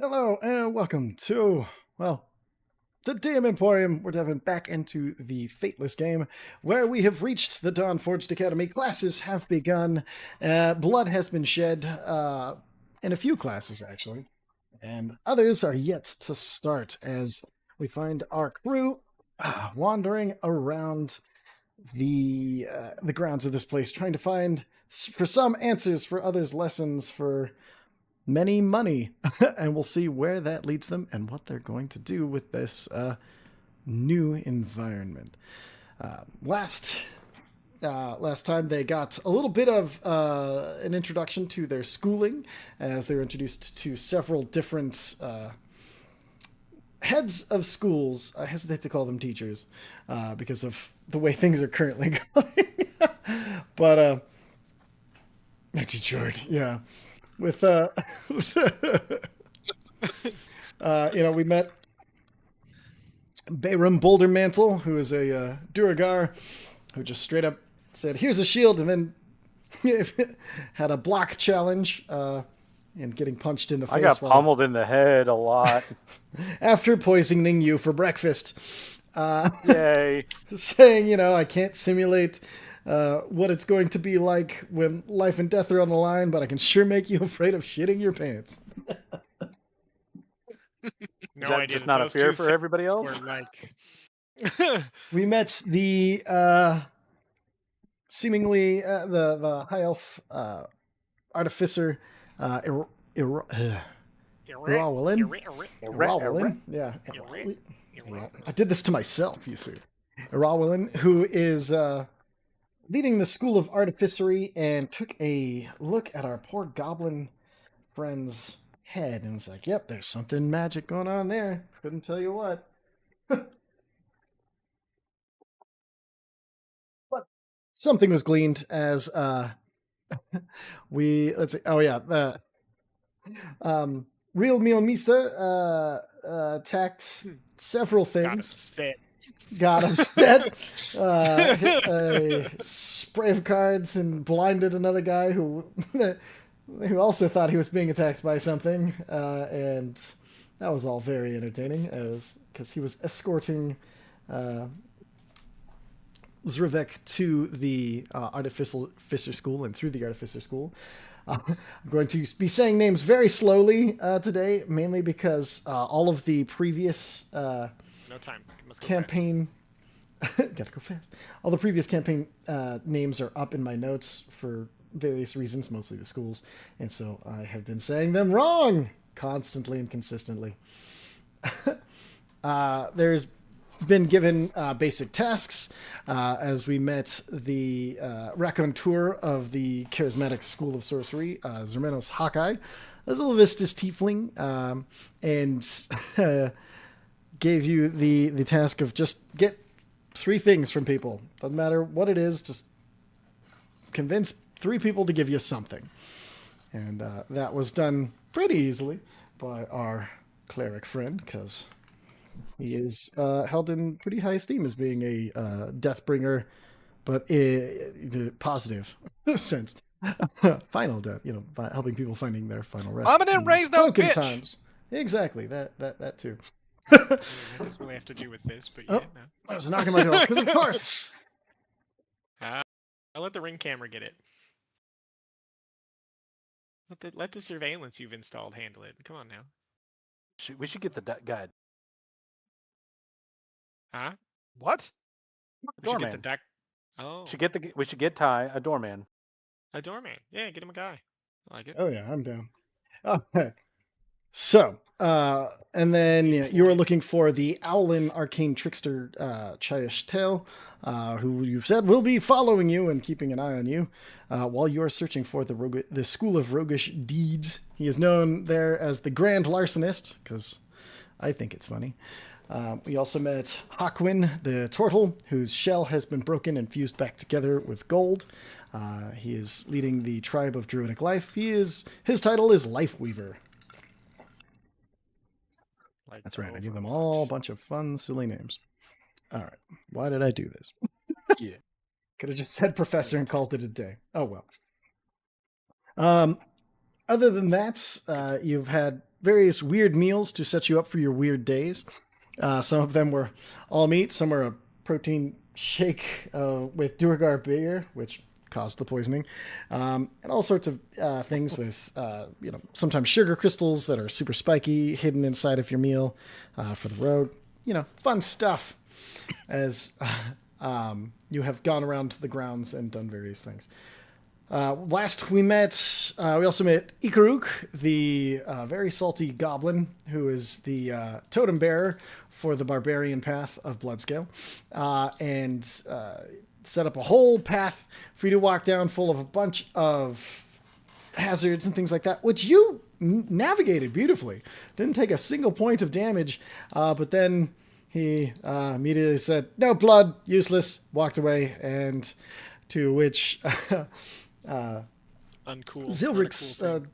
Hello and welcome to, the DM Emporium. We're diving back into the Fateless game where we have reached the Dawnforged Academy. Classes have begun. Blood has been shed in a few classes, actually. And others are yet to start as we find our crew wandering around the grounds of this place, trying to find, for some, answers, for others, lessons, for many money, and we'll see where that leads them and what they're going to do with this new environment. Last time they got a little bit of an introduction to their schooling, as they were introduced to several different heads of schools. I hesitate to call them teachers because of the way things are currently going. But Detroit, yeah. With we met Bayram Bouldermantle, who is a Duragar, who just straight up said, "Here's a shield," and then had a block challenge and getting punched in the face. I got pummeled in the head a lot after poisoning you for breakfast. Yay! Saying, I can't simulate what it's going to be like when life and death are on the line, but I can sure make you afraid of shitting your pants. No idea. Just not a fear for everybody else. Like... We met the seemingly the high elf artificer Irawalin. Yeah, I did this to myself, you see. Irawalin, who is leading the School of Artificery, and took a look at our poor goblin friend's head and was like, "Yep, there's something magic going on there. Couldn't tell you what." But something was gleaned as let's see. Oh yeah, the Real Meal Mista attacked several things. Got upset. Hit a spray of cards and blinded another guy who also thought he was being attacked by something, and that was all very entertaining, because he was escorting Zrivek to the Artificer School and through the Artificer School. I'm going to be saying names very slowly today, mainly because all of the previous no time. Campaign gotta go fast. All the previous campaign names are up in my notes for various reasons, mostly the schools, and so I have been saying them wrong constantly and consistently. There's been given basic tasks as we met the raconteur of the charismatic School of Sorcery, Zermenos Hawkeye, as a Levistus tiefling, and gave you the task of just get 3 things from people. Doesn't matter what it is, just convince 3 people to give you something. And that was done pretty easily by our cleric friend, because he is held in pretty high esteem as being a deathbringer, but in positive sense. Final death, by helping people finding their final rest. I'm gonna raise no bitch. Times. Exactly, that too. It doesn't really have to do with this, but yeah. No. I was knocking my door, because of course. I'll let the ring camera get it. Let the surveillance you've installed handle it. Come on now. We should get the guide. Huh? What? We should get the deck. Oh. We should get Ty a doorman. A doorman. Yeah, get him a guy. I like it. Oh yeah, I'm down. Okay. So, and then you were looking for the Owlin Arcane Trickster Chayish Tail, who you've said will be following you and keeping an eye on you while you are searching for the School of Roguish Deeds. He is known there as the Grand Larcenist, because I think it's funny. We also met Hawkwin, the turtle, whose shell has been broken and fused back together with gold. He is leading the tribe of Druidic Life. His title is Life Weaver. That's right. I give them all a bunch of fun, silly names. All right. Why did I do this? Yeah. Could have just said professor and called it a day. Oh, well. Other than that, you've had various weird meals to set you up for your weird days. Some of them were all meat. Some were a protein shake with Durgar beer, which caused the poisoning, and all sorts of things with, sometimes sugar crystals that are super spiky hidden inside of your meal for the road. Fun stuff as you have gone around the grounds and done various things. Last we also met Ikaruk, the very salty goblin, who is the totem bearer for the barbarian path of Bloodscale, and set up a whole path for you to walk down full of a bunch of hazards and things like that, which you navigated beautifully. Didn't take a single point of damage, but then he immediately said, "No blood, useless," walked away, and to which... Uncool. Zilrix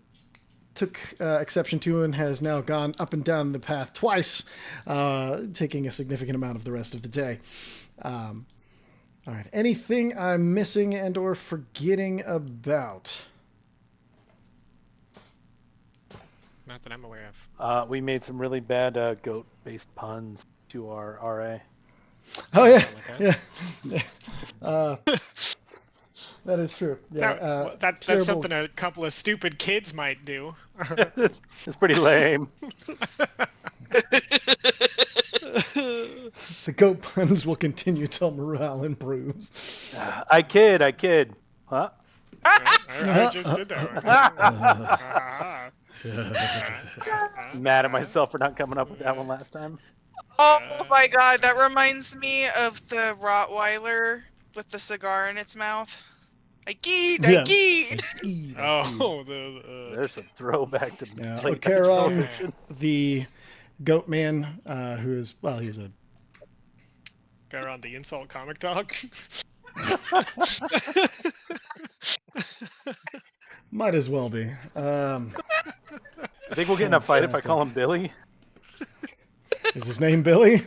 took exception to and has now gone up and down the path twice, taking a significant amount of the rest of the day. All right. Anything I'm missing and or forgetting about? Not that I'm aware of. We made some really bad goat-based puns to our RA. Oh, yeah. Something like Yeah. That is true. Yeah, that's terrible. something a couple of stupid kids might do. It's pretty lame. The goat puns will continue till morale improves. I kid. Huh? I just did that. Mad at myself for not coming up with that one last time. Oh my god, that reminds me of the Rottweiler with the cigar in its mouth. I geed. Oh, There's a throwback to Yeah, late night Ocaron, television. the goat man, who is, well, he's a... Got on the insult comic dog. Might as well be. I think we'll get in a fight if I call him Billy. Is his name Billy?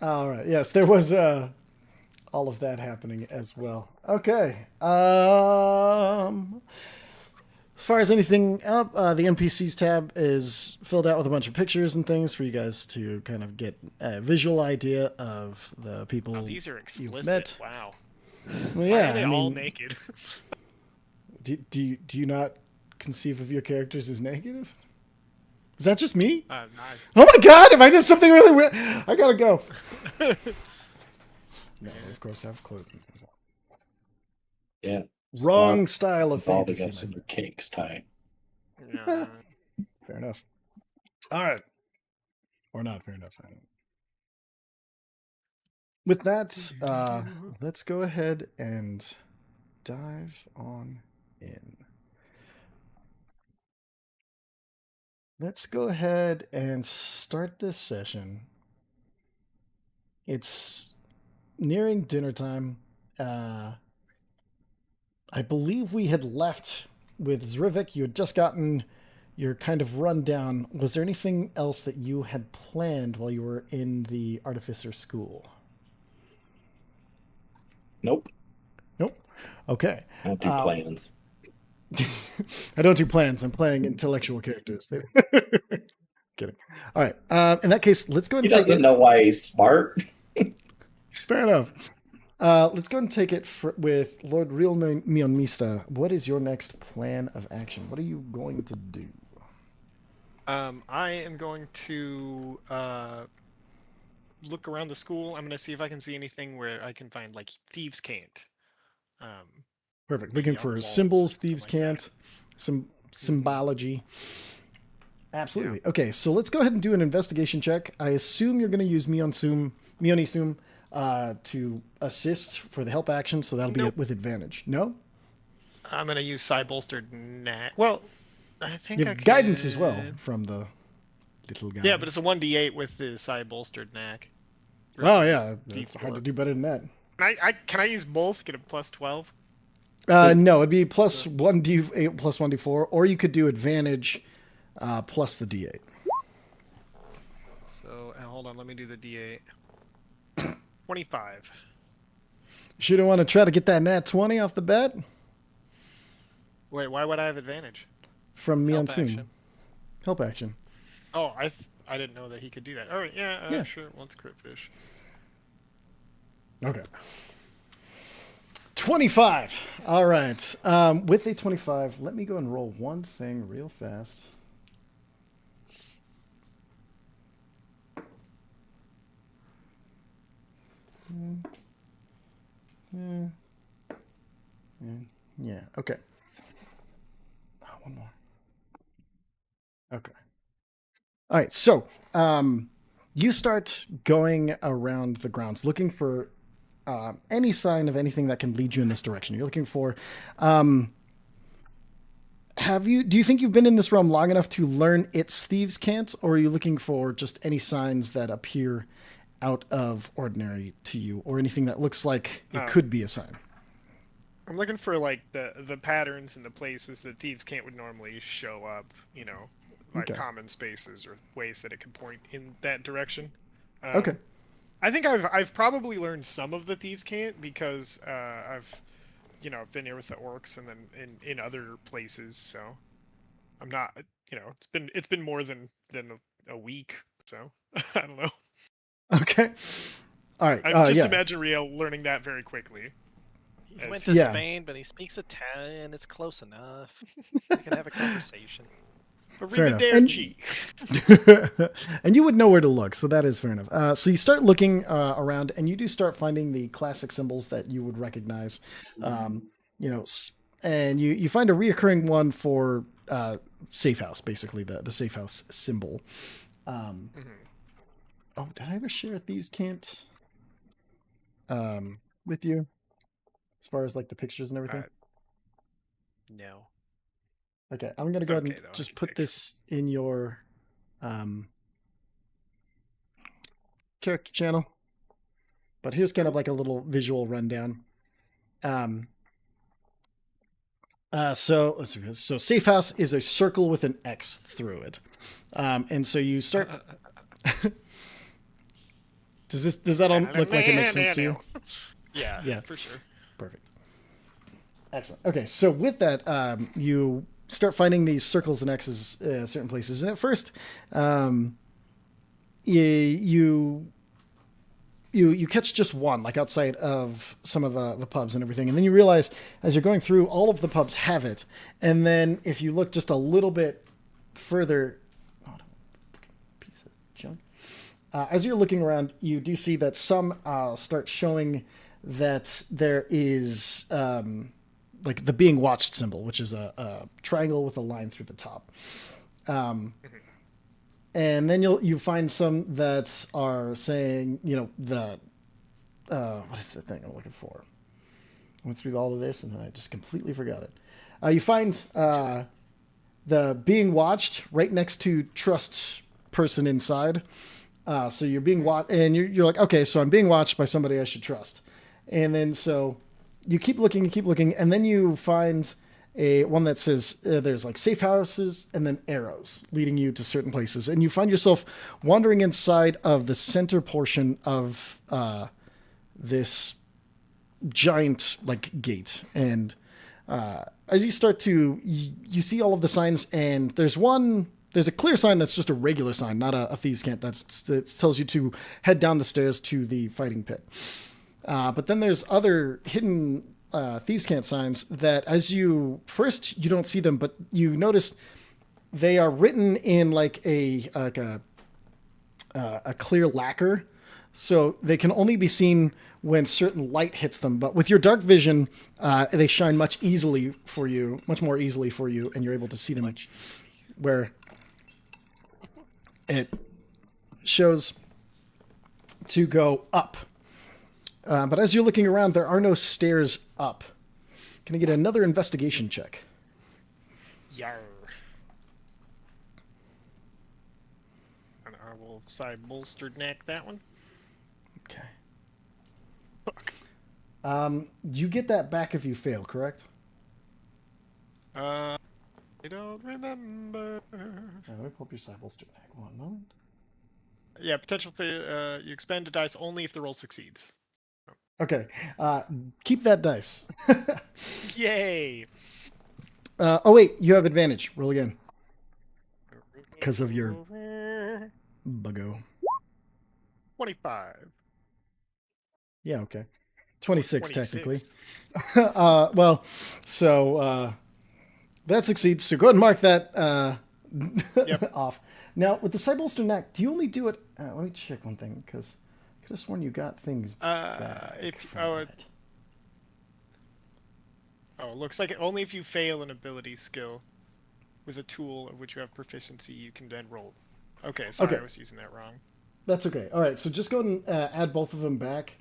All right. Yes, there was all of that happening as well. Okay. As far as anything up, the NPCs tab is filled out with a bunch of pictures and things for you guys to kind of get a visual idea of the people Oh, these are you've explicit. met. Wow. Well, Why yeah, are they I all mean, naked? do you not conceive of your characters as negative? Is that just me? No, Oh my god, if I did something really weird, I gotta go. No, of course, I have clothes and things. Yeah. Wrong style of All the fantasy. guts in their cakes tie. no. Fair enough. All right. Or not fair enough. I don't know. With that, let's go ahead and dive on in. Let's go ahead and start this session. It's nearing dinner time. I believe we had left with Zrivik. You had just gotten your kind of rundown. Was there anything else that you had planned while you were in the Artificer School? Nope. Nope. Okay. I don't do plans. I don't do plans. I'm playing intellectual characters. Kidding. All right. In that case, let's go ahead He and take doesn't it. know why he's smart. Fair enough. Let's go ahead and take it with Lord Real Mionmista. What is your next plan of action? What are you going to do? I am going to look around the school. I'm going to see if I can see anything where I can find like thieves' cant. Perfect. Maybe Looking on for walls, symbols, something thieves like that. can't. Some symbology. Absolutely. Okay, so let's go ahead and do an investigation check. I assume you're going to use Mionisum to assist for the help action, so that'll be Nope. with advantage. No? I'm going to use side-bolstered knack. Well, I think You I have guidance as well could- from the little guy. Yeah, but it's a 1d8 with the side-bolstered knack. Oh, versus yeah. D4. Hard to do better than that. Can I use both? Get a plus 12? No, it'd be plus 1d8 plus 1d4, or you could do advantage plus the d8. So hold on, let me do the d8. 25. Should I want to try to get that nat 20 off the bat? Wait, why would I have advantage? from Help Mionsoon. action. Help action. Oh, I didn't know that he could do that. All right, yeah, Yeah. sure. Let's crit fish. Okay. 25. All right. With a 25, let me go and roll one thing real fast. Yeah. Okay. One more. Okay. All right. So, you start going around the grounds looking for any sign of anything that can lead you in this direction. You're looking for. Do you think you've been in this realm long enough to learn its thieves' cant, or are you looking for just any signs that appear out of ordinary to you, or anything that looks like it could be a sign? I'm looking for like the patterns and the places that thieves can't would normally show up. You know, like Okay. common spaces or ways that it could point in that direction. Okay. I think I've probably learned some of the thieves can't because I've been here with the orcs and then in other places. So I'm not it's been more than a week. So I don't know. Okay. All right. I just yeah. imagine Riel learning that very quickly. He As- went to Yeah. Spain, but he speaks Italian. It's close enough. We can have a conversation. Fair enough. Arrivederci. And you would know where to look, so that is fair enough. So you start looking around, and you do start finding the classic symbols that you would recognize. And you find a reoccurring one for safe house, basically the safe house symbol. Mhm. Oh, did I ever share Thieves' Cant with you? As far as like the pictures and everything? No. Okay, I'm gonna It's go ahead okay, and though, I just can put take it. this in your character channel. But here's kind of like a little visual rundown. So let's see. So safe house is a circle with an X through it, and so you start. Does that all look like it makes sense to you? Yeah, Yeah. for sure. Perfect. Excellent. Okay, so with that, you start finding these circles and X's certain places, and at first, you catch just one, like outside of some of the pubs and everything, and then you realize as you're going through, all of the pubs have it, and then if you look just a little bit further, piece of junk. As you're looking around, you do see that some start showing that there is like the being watched symbol, which is a triangle with a line through the top. And then you find some that are saying, the what is the thing I'm looking for? I went through all of this and then I just completely forgot it. You find the being watched right next to trust person inside. So you're being watched, and you're like, okay, so I'm being watched by somebody I should trust. And then so you keep looking, and then you find one that says there's like safe houses and then arrows leading you to certain places. And you find yourself wandering inside of the center portion of this giant like gate. And as you start to, you see all of the signs, and there's a clear sign that's just a regular sign, not a thieves' cant. That tells you to head down the stairs to the fighting pit. But then there's other hidden thieves' cant signs that, as you don't see them, but you notice they are written in like a clear lacquer, so they can only be seen when certain light hits them. But with your dark vision, they shine much more easily for you, and you're able to see them where it shows to go up. But as you're looking around, there are no stairs up. Can I get another investigation check? Yar. And I will side bolstered neck that one. Okay. You get that back if you fail, correct? I don't remember. Let me pull up your side bolster back. 1 moment. Yeah, potential fail. You expend a dice only if the roll succeeds. Okay. Keep that dice. Yay! Oh wait, you have advantage. Roll again. Because of your buggo. 25. Yeah, okay. 26 technically. 26. Well, so that succeeds. So go ahead and mark that Yep. off. Now, with the side bolster neck, do you only do it? Let me check one thing, because I could have sworn you got things back If from that. it looks like only if you fail an ability skill with a tool of which you have proficiency, you can then roll. Okay, sorry, Okay. I was using that wrong. That's okay. All right, so just go ahead and add both of them back.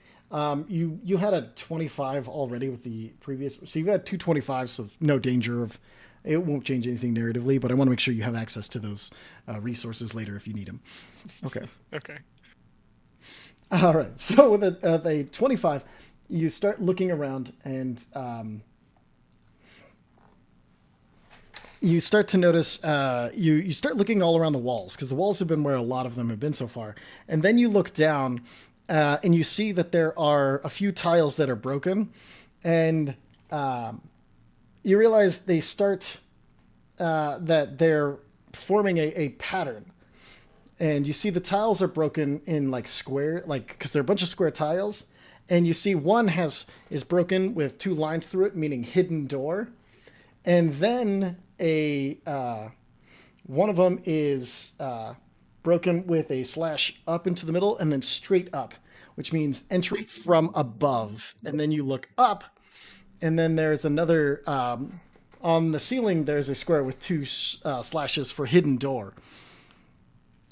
You had a 25 already with the previous, so you've had two 25s, so no danger of it won't change anything narratively. But I want to make sure you have access to those resources later if you need them. Okay. Okay. All right. So with a 25, you start looking around and you start to notice you start looking all around the walls, because the walls have been where a lot of them have been so far. And then you look down and you see that there are a few tiles that are broken, and you realize they start that they're forming a pattern. And you see the tiles are broken in like square, like, because they're a bunch of square tiles, and you see one is broken with two lines through it, meaning hidden door, and then one of them is broken with a slash up into the middle and then straight up, which means entry from above. And then you look up, and then there's another on the ceiling. There's a square with two slashes for hidden door.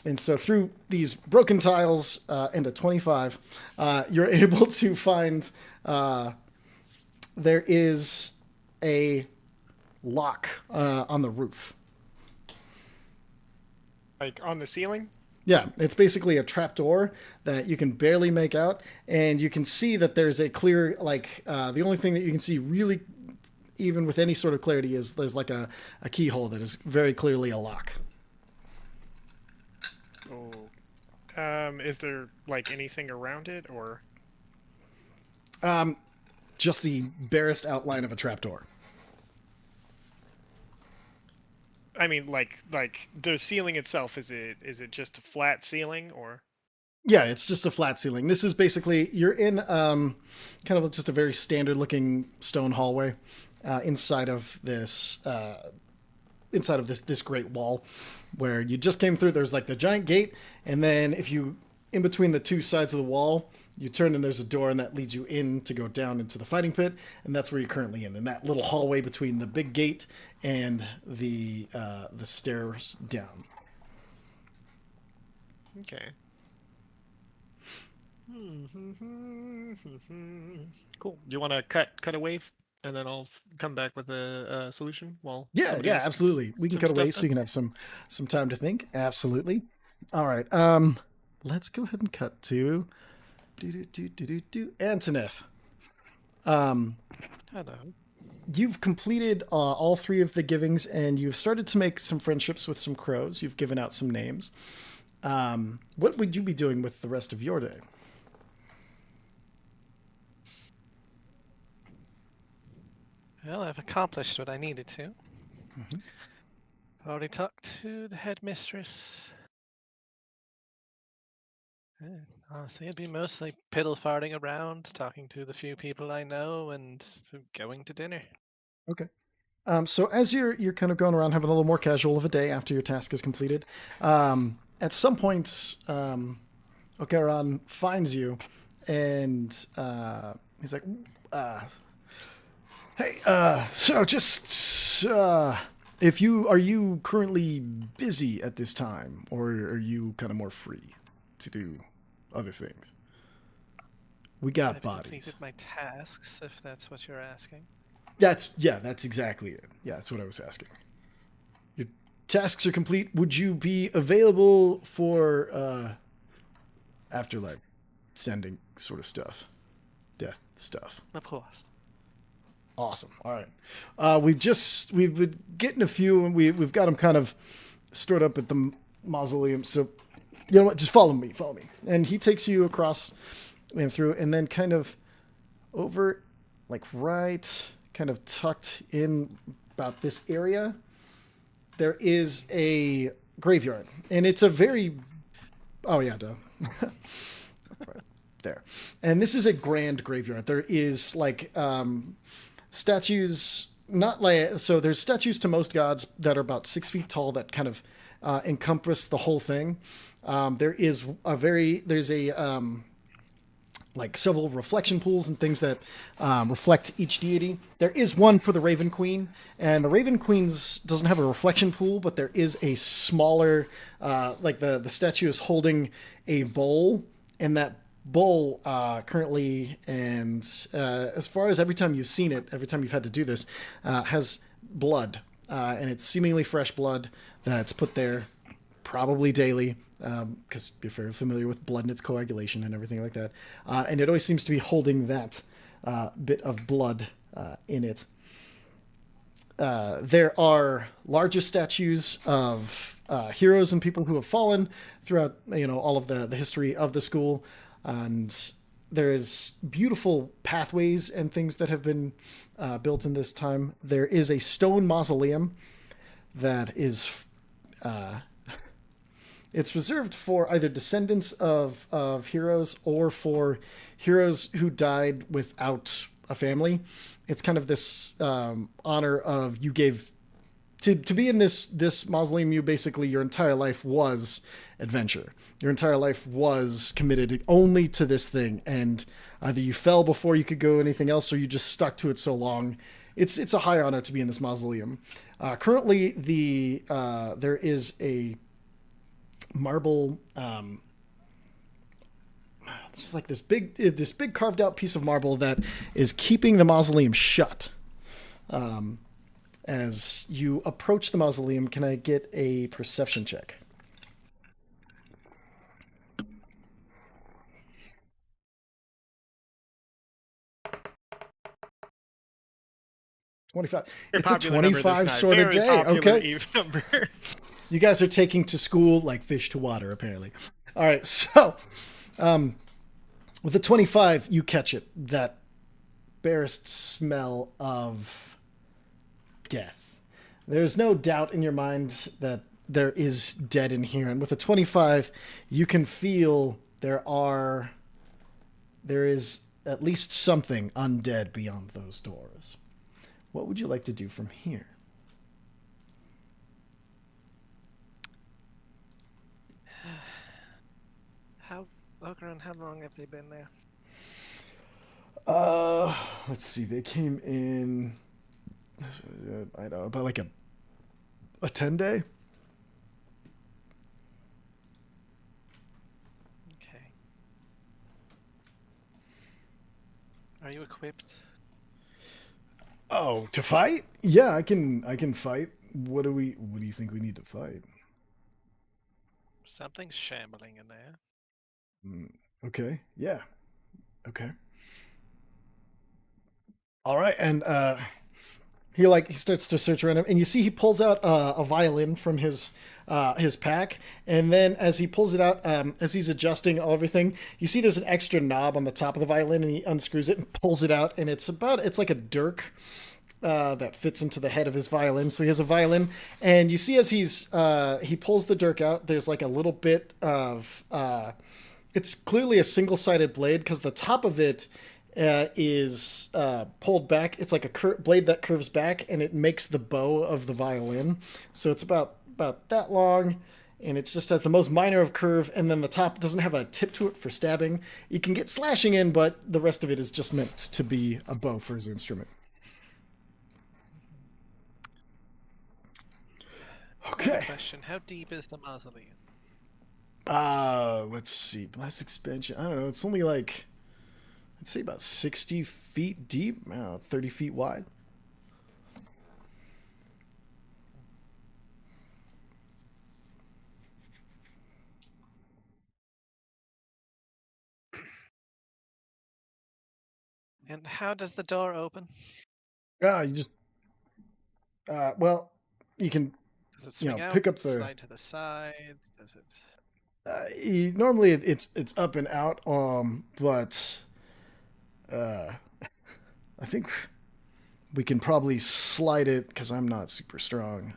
And so through these broken tiles and a 25, you're able to find there is a lock on the roof. Like on the ceiling? Yeah, it's basically a trapdoor that you can barely make out, and you can see that there's a clear, like, the only thing that you can see really, even with any sort of clarity, is there's like a keyhole that is very clearly a lock. Oh. Is there like anything around it, or? Just the barest outline of a trapdoor. I mean, like the ceiling itself, is it just a flat ceiling, or? Yeah, it's just a flat ceiling. This is basically, you're in kind of just a very standard looking stone hallway inside of this this great wall where you just came through. There's like the giant gate, and then if you, in between the two sides of the wall, you turn and there's a door, and that leads you in to go down into the fighting pit, and that's where you're currently in that little hallway between the big gate and the stairs down. Okay. Cool. Do you want to cut away, and then I'll come back with a solution? While Yeah, somebody yeah, else absolutely. gets We can some cut away stuff so you can have some time to think. Absolutely. All right. Let's go ahead and cut to Antoneth. Hello. You've completed all three of the givings, and you've started to make some friendships with some crows. You've given out some names. What would you be doing with the rest of your day? Well, I've accomplished what I needed to. Mhm. I've already talked to the headmistress. Honestly, it'd be mostly piddle farting around, talking to the few people I know, and going to dinner. So as you're kind of going around having a little more casual of a day after your task is completed, at some point, Okeran finds you, and he's like, "Hey, so just are you currently busy at this time, or are you kind of more free to do other things? We got I've bodies." completed my tasks, if that's what you're asking. That's exactly it. Yeah, that's what I was asking. Your tasks are complete. Would you be available for afterlife sending sort of stuff, death stuff? Of course. Awesome. All right. We've been getting a few, and we've got them kind of stored up at the mausoleum. So you know what? Just follow me. And he takes you across and through, and then kind of over, like right, kind of tucked in about this area, there is a graveyard, and it's a very duh. Right there, and this is a grand graveyard. There is like statues, not like so. There's statues to most gods that are about 6 feet tall that kind of encompass the whole thing. There's like several reflection pools and things that reflect each deity. There is one for the Raven Queen, and the Raven Queen's doesn't have a reflection pool, but there is a smaller, like the statue is holding a bowl, and that bowl currently, and as far as every time you've seen it, every time you've had to do this, has blood, and it's seemingly fresh blood that's put there probably daily, because you're very familiar with blood and its coagulation and everything like that. And it always seems to be holding that bit of blood in it. There are larger statues of heroes and people who have fallen throughout, all of the history of the school. And there's beautiful pathways and things that have been built in this time. There is a stone mausoleum that is... it's reserved for either descendants of heroes or for heroes who died without a family. It's kind of this honor of you gave to be in this mausoleum. You basically, your entire life was adventure. Your entire life was committed only to this thing, and either you fell before you could go anything else, or you just stuck to it so long. It's a high honor to be in this mausoleum. Currently, there is a marble, it's like this big carved out piece of marble that is keeping the mausoleum shut. As you approach the mausoleum, can I get a perception check? $25. It's a 25 sort of day. Okay. Even number. You guys are taking to school like fish to water, apparently. All right, so with the 25, you catch it. That barest smell of death. There's no doubt in your mind that there is dead in here. And with a 25, you can feel there is at least something undead beyond those doors. What would you like to do from here? Ogren, how long have they been there? Let's see. They came in, I don't know, about like a 10-day. Okay. Are you equipped? Oh, to fight? Yeah, I can fight. What do you think we need to fight? Something's shambling in there. Okay. Yeah. Okay. All right, and he starts to search around him, and you see he pulls out a violin from his pack, and then as he pulls it out, as he's adjusting everything, you see there's an extra knob on the top of the violin, and he unscrews it and pulls it out, and it's like a dirk that fits into the head of his violin. So he has a violin, and you see as he pulls the dirk out, there's like a little bit of it's clearly a single-sided blade because the top of it is pulled back. It's like a blade that curves back, and it makes the bow of the violin. So it's about that long, and it just has the most minor of curve, and then the top doesn't have a tip to it for stabbing. You can get slashing in, but the rest of it is just meant to be a bow for his instrument. Okay. Question: how deep is the mausoleum? Let's see. Blast expansion. I don't know. It's only like, I'd say about 60 feet deep, 30 feet wide. And how does the door open? You just, well, you can, Does it swing out? pick up Does it the. slide to the side? Does it? Normally it's up and out, but I think we can probably slide it because I'm not super strong.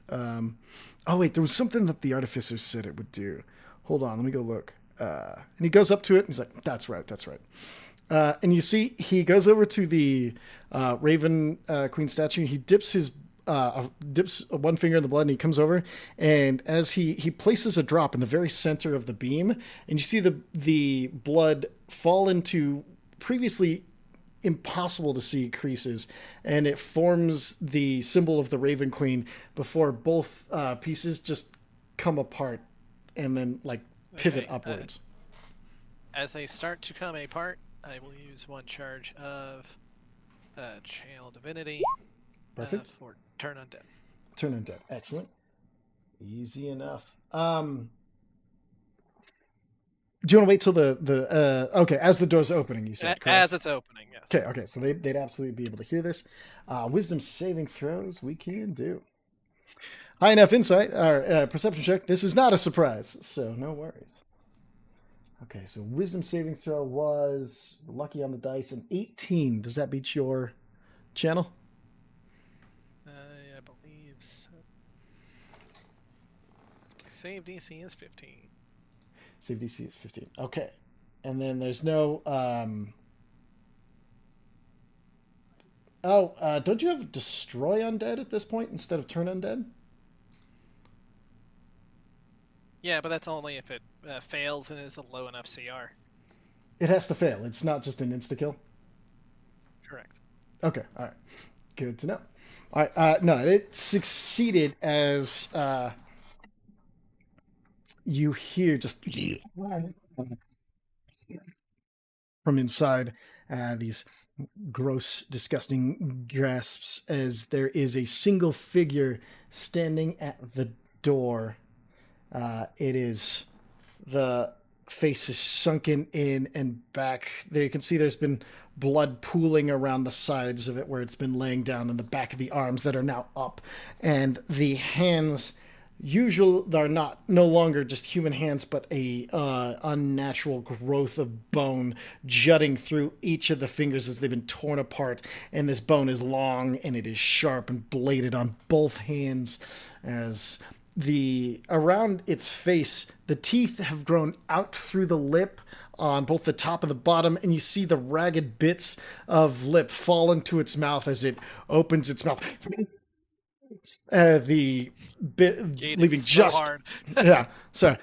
Oh wait, there was something that the artificer said it would do. Hold on, let me go look. And he goes up to it and he's like, "That's right, that's right." And you see, he goes over to the Raven Queen statue. He dips one finger in the blood, and he comes over. And as he places a drop in the very center of the beam, and you see the blood fall into previously impossible to see creases, and it forms the symbol of the Raven Queen before both pieces just come apart and then like pivot Okay, upwards. As they start to come apart, I will use 1 charge of Channel Divinity Perfect. for Turn Undead. Turn undead. Excellent. Easy enough. Do you want to wait till the okay, as the door's opening, you said, correct? As it's opening, yes. Okay, so they'd absolutely be able to hear this. Wisdom saving throws we can do. High enough insight, or perception check. This is not a surprise, so no worries. Okay, so wisdom saving throw was lucky on the dice, an 18. Does that beat your channel? I believe so. My save DC is 15. Save DC is 15. Okay. And then there's no... don't you have destroy undead at this point instead of turn undead? Yeah, but that's only if it fails and is a low enough CR. It has to fail. It's not just an insta-kill? Correct. Okay, all right. Good to know. All right, no, it succeeded as you hear just from inside these gross, disgusting gasps as there is a single figure standing at the door. It is the face is sunken in and back. There you can see there's been blood pooling around the sides of it where it's been laying down in the back of the arms that are now up, and the hands are no longer just human hands, but a unnatural growth of bone jutting through each of the fingers as they've been torn apart, and this bone is long and it is sharp and bladed on both hands. As around its face, the teeth have grown out through the lip on both the top and the bottom, and you see the ragged bits of lip fall into its mouth as it opens its mouth. The bit Gated leaving so just hard. yeah. So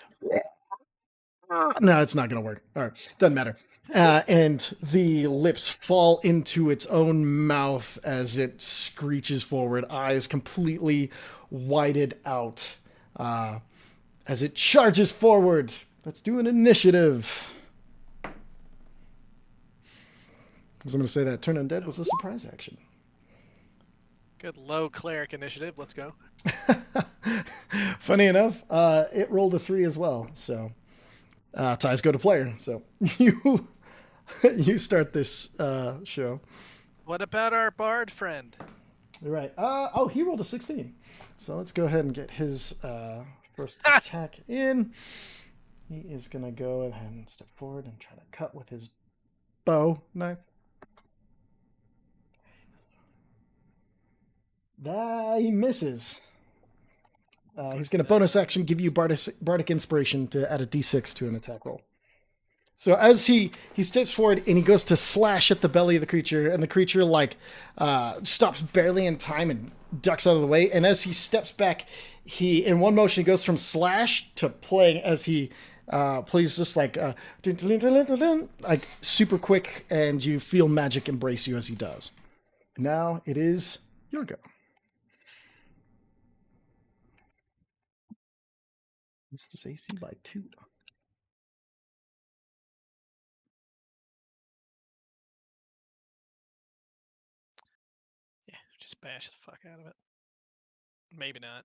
no, it's not going to work. All right, doesn't matter. And the lips fall into its own mouth as it screeches forward, eyes completely whited out as it charges forward. Let's do an initiative. Because I'm going to say that turn undead was a surprise action. Good low cleric initiative. Let's go. Funny enough, it rolled a 3 as well. So ties go to player. So you start this show. What about our bard friend? Right. He rolled a 16. So let's go ahead and get his first attack in. He is going to go ahead and step forward and try to cut with his bow knife. He misses. He's going to bonus action give you bardic inspiration to add a d6 to an attack roll. So as he steps forward and he goes to slash at the belly of the creature, and the creature stops barely in time and ducks out of the way. And as he steps back, he in one motion he goes from slash to playing as he plays just like super quick, and you feel magic embrace you as he does. Now it is your go. It's this AC by 2. Yeah, just bash the fuck out of it. Maybe not.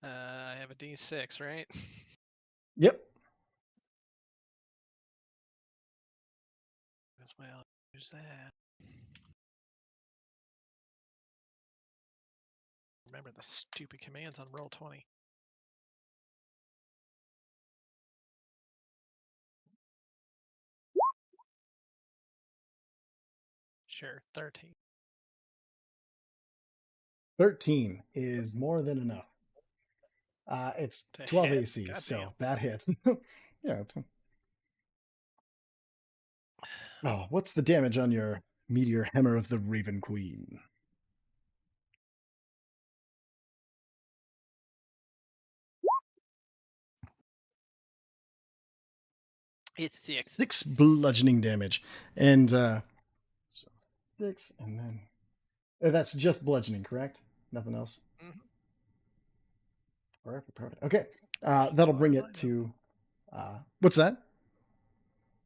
I have a D6, right? Yep. As well. Use that. Remember the stupid commands on Roll20. Sure, 13. 13 is more than enough. It's To 12 hit? AC, so Goddamn. that hits. Yeah, it's. Oh, what's the damage on your Meteor Hammer of the Raven Queen? It's 6. 6 bludgeoning damage. And so 6, and then that's just bludgeoning, correct? Nothing else? Mhm. Perfect. Okay. As That'll far bring as it I know. to what's that?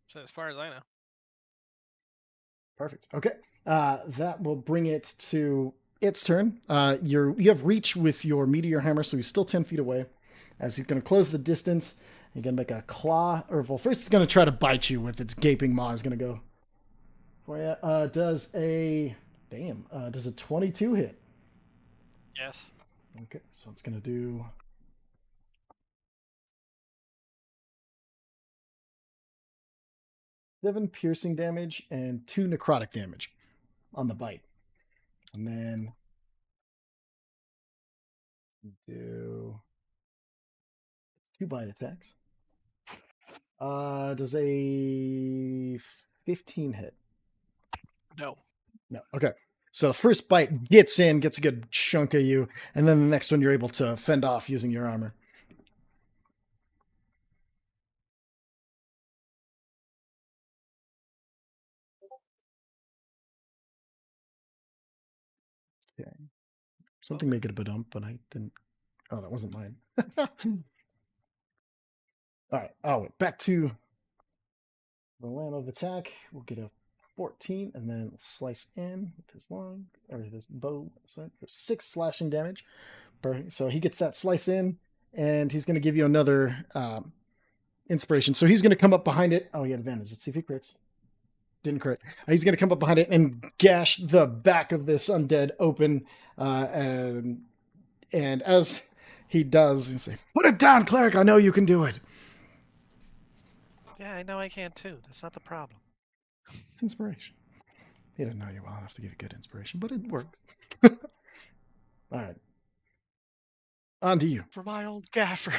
So as far as I know. Perfect. Okay. That will bring it to its turn. You have reach with your meteor hammer, so he's still 10 feet away. As he's going to close the distance, he's going to make a claw. Or well, first it's going to try to bite you with its gaping maw. Is going to go for you. Does a 22 hit? Yes. Okay, so it's going to do. Seven piercing damage and 2 necrotic damage on the bite. And then do 2 bite attacks. Does a 15 hit? No. No. Okay. So the first bite gets in, gets a good chunk of you, and then the next one you're able to fend off using your armor. Okay. Something make it a badump, but I didn't. Oh, that wasn't mine. All right. Oh, back to the line of attack. We'll get a 14 and then slice in with his long or his bow. So 6 slashing damage. Perfect. So he gets that slice in, and he's going to give you another inspiration. So he's going to come up behind it. Oh, he had advantage. Let's see if he crits. Didn't crit. He's going to come up behind it and gash the back of this undead open. And as he does, he say, "Put it down, cleric. I know you can do it." Yeah, I know I can too. That's not the problem. It's inspiration. He didn't know you well enough to get a good inspiration, but it works. All right. On to you. For my old gaffer.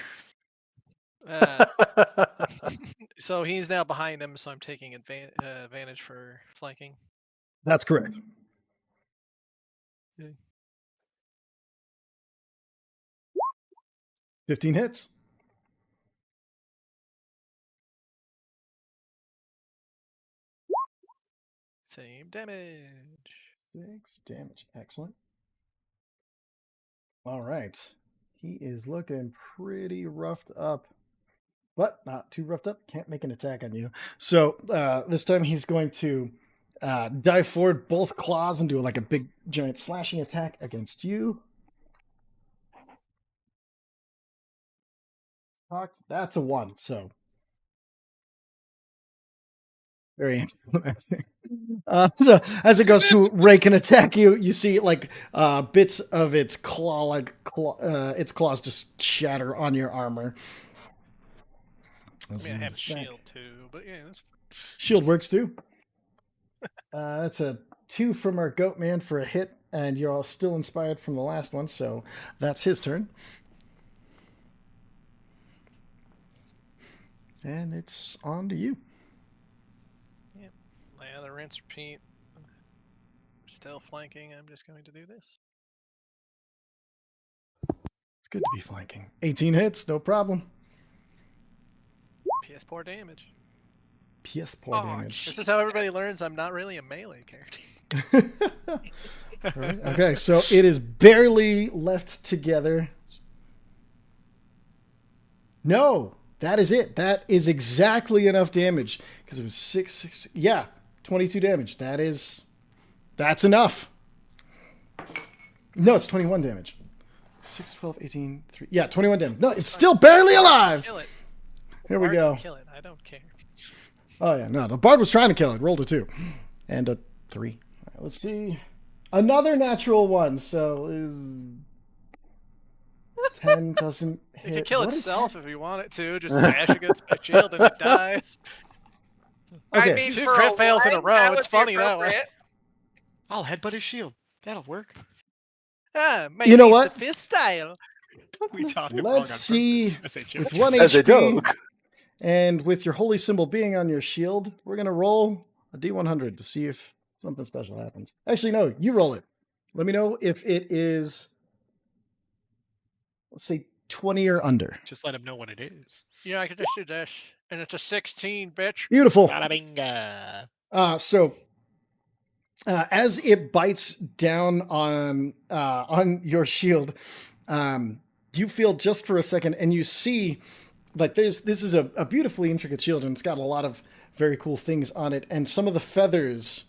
So he's now behind him, so I'm taking advantage for flanking. That's correct. Okay. 15 hits. Same damage. 6 damage. Excellent. All right. He is looking pretty roughed up, but not too roughed up. Can't make an attack on you. So this time he's going to dive forward, both claws, and do like a big giant slashing attack against you. That's a 1, so very interesting. So as it goes to rake and attack you, you see like bits of its its claws just shatter on your armor. I As mean, I we have move a back. shield too, but yeah, that's Shield works too. That's a 2 from our goat man for a hit, and you're all still inspired from the last one, so that's his turn. And it's on to you. yeah, the rinse repeat. Still flanking. I'm just going to do this. It's good to be flanking. 18 hits, no problem. PS4 damage. PS4 damage. This is how everybody learns I'm not really a melee character. Alright, okay, so it is barely left together. No, that is it. That is exactly enough damage because it was 6. Yeah, 22 damage. That's enough. No, it's 21 damage. 6, 12, 18, 3. Yeah, 21 damage. No, it's still barely alive. Kill it. Here we Bard go. can kill it. I don't care. Oh yeah, no, the bard was trying to kill it. Rolled a 2 and a 3. All right, let's see. Another natural 1. So is 10 doesn't hit. It can kill What is itself if you want it to. Just bash against my shield and it dies. Okay. I mean, 2 for crit a fails in a line, row, that it's would be funny that way. appropriate. I'll headbutt his shield. That'll work. My You know Fist what? of Fist style. We taught him wrong Let's on see purpose as a joke. with 1 As a HP joke. and with your holy symbol being on your shield, we're gonna roll a D100 to see if something special happens. Actually, no, you roll it. Let me know if it is, let's say, 20 or under. Just let him know what it is. Yeah, I can just do this. And it's a 16, bitch. Beautiful. Bada binga. So as it bites down on your shield, you feel just for a second, and you see like this is a beautifully intricate shield, and it's got a lot of very cool things on it, and some of the feathers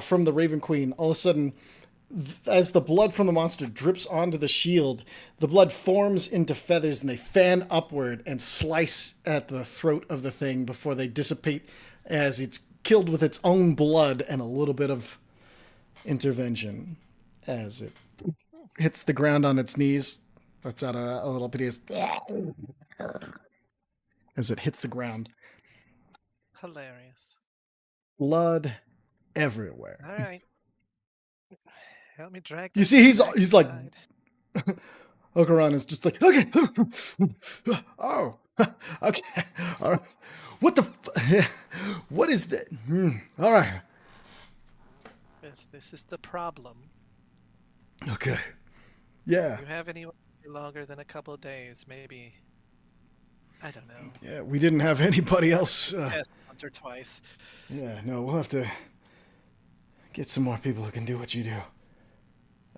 from the Raven Queen, all of a sudden, as the blood from the monster drips onto the shield, the blood forms into feathers and they fan upward and slice at the throat of the thing before they dissipate as it's killed with its own blood and a little bit of intervention as it hits the ground on its knees. Lets out a little piteous as it hits the ground. Hilarious. Blood everywhere. All right. Help me drag. You this see, he's back like, inside. Okaran is just like, okay, oh, okay, all right. What the, what is that? All right, This is the problem. okay, yeah, You have anyone longer than a couple of days, maybe. I don't know. yeah. We didn't have anybody else. Yes, once or twice. Yeah, no, we'll have to get some more people who can do what you do.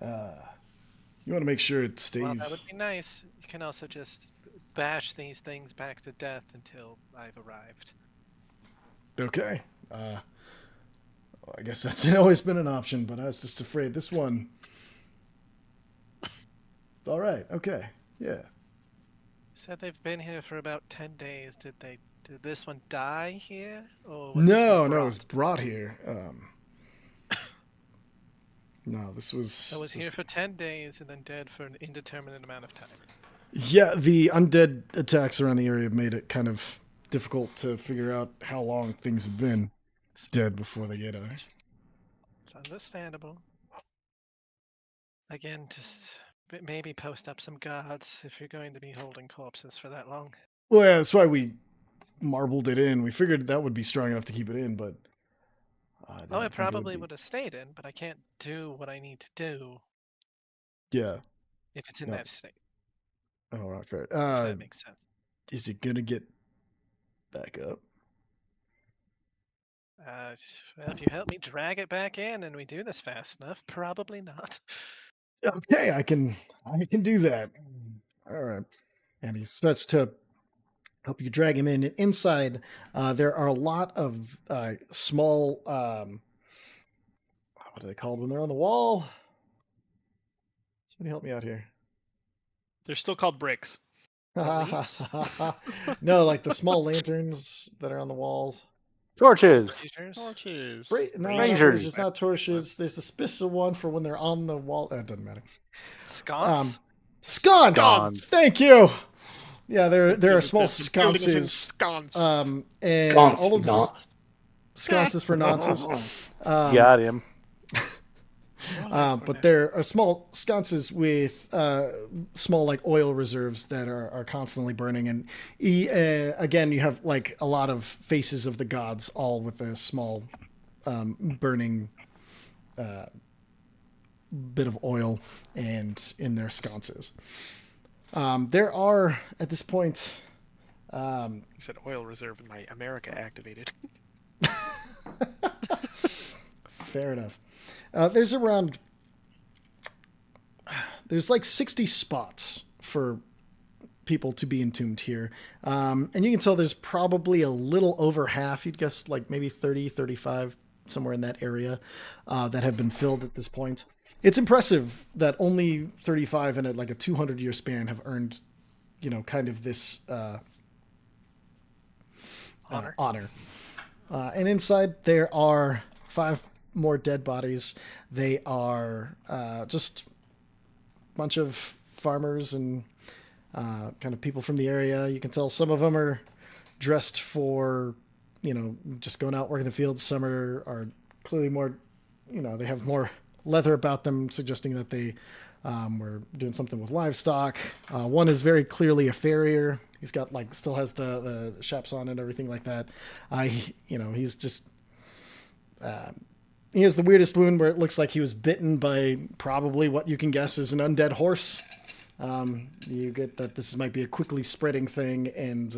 You want to make sure it stays. Well, that would be nice. You can also just bash these things back to death until I've arrived. Okay. Well, I guess that's always been an option, but I was just afraid this one. All right. Okay. Yeah. Said they've been here for about 10 days. Did this one die here? Or was this No, one no, it was brought? brought here. No, this was. I was here for 10 days and then dead for an indeterminate amount of time. Yeah, the undead attacks around the area have made it kind of difficult to figure out how long things have been dead before they get out. It's understandable. Again, just maybe post up some guards if you're going to be holding corpses for that long. Well, yeah, that's why we marbled it in. We figured that would be strong enough to keep it in, but. I Oh, didn't it think probably be. would have stayed in, but I can't do what I need to do Yeah. if it's in No. that state. Oh, right, fair. If that makes sense. Is it gonna get back up? Well, if you help me drag it back in and we do this fast enough, probably not. Okay, I can do that. All right. And he starts to help you drag him in. And inside, there are a lot of small. What are they called when they're on the wall? Somebody help me out here. They're still called bricks. Leaves? No, like the small lanterns that are on the walls. Torches. Braziers? Torches. No, Rangers. there's not torches. There's a special one for when they're on the wall. It doesn't matter. Sconce? Sconce. Sconce. Thank you. Yeah, there are Building small us- building us in sconces. sconce. And Sconce, all of the nonce. sconces for nonsense. Got him. But there are small sconces with small like oil reserves that are constantly burning, and again you have like a lot of faces of the gods, all with a small burning bit of oil and in their sconces. There are at this point. He said oil reserve and my America activated. Fair enough. There's like 60 spots for people to be entombed here. And you can tell there's probably a little over half, you'd guess like maybe 30, 35, somewhere in that area, that have been filled at this point. It's impressive that only 35 in like a 200-year span have earned, kind of this honor. And inside there are 5 more dead bodies. They are just a bunch of farmers and kind of people from the area. You can tell some of them are dressed for, just going out working the fields. Some are clearly more, they have more leather about them, suggesting that they We're doing something with livestock. One is very clearly a farrier. He's got like still has the chaps on and everything like that. He's just he has the weirdest wound where it looks like he was bitten by probably what you can guess is an undead horse. You get that this might be a quickly spreading thing, and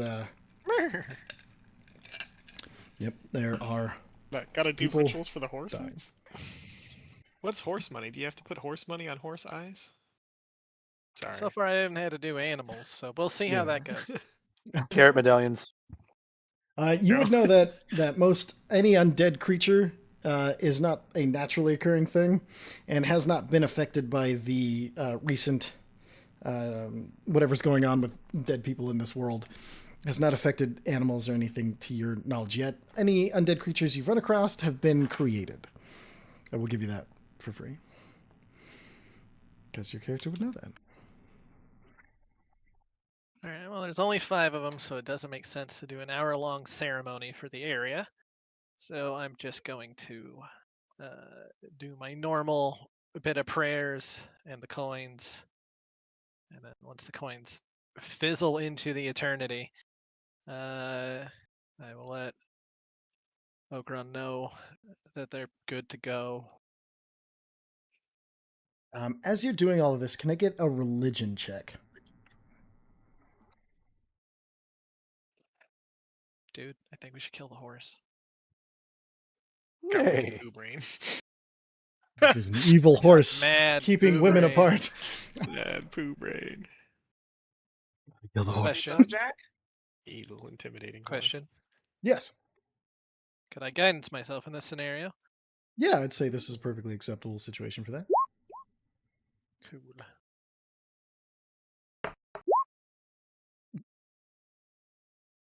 yep, there are. Gotta do People rituals for the horses. dying. What's horse money? Do you have to put horse money on horse eyes? Sorry. So far, I haven't had to do animals, so we'll see how that goes. Carrot medallions. You would know that most any undead creature is not a naturally occurring thing, and has not been affected by the recent whatever's going on with dead people in this world. Has not affected animals or anything to your knowledge yet. Any undead creatures you've run across have been created. I will give you that for free, because your character would know that. All right, well, there's only 5 of them, so it doesn't make sense to do an hour-long ceremony for the area. So I'm just going to do my normal bit of prayers and the coins. And then once the coins fizzle into the eternity, I will let Okron know that they're good to go. As you're doing all of this, can I get a religion check? Dude, I think we should kill the horse. Got wicked Hey. poo brain. This is an evil horse Mad keeping poo women brain. apart. Mad poo brain. Kill the Question. So, Jack? Evil, intimidating. horse. Question. Yes. Could I guidance myself in this scenario? Yeah, I'd say this is a perfectly acceptable situation for that. Cool.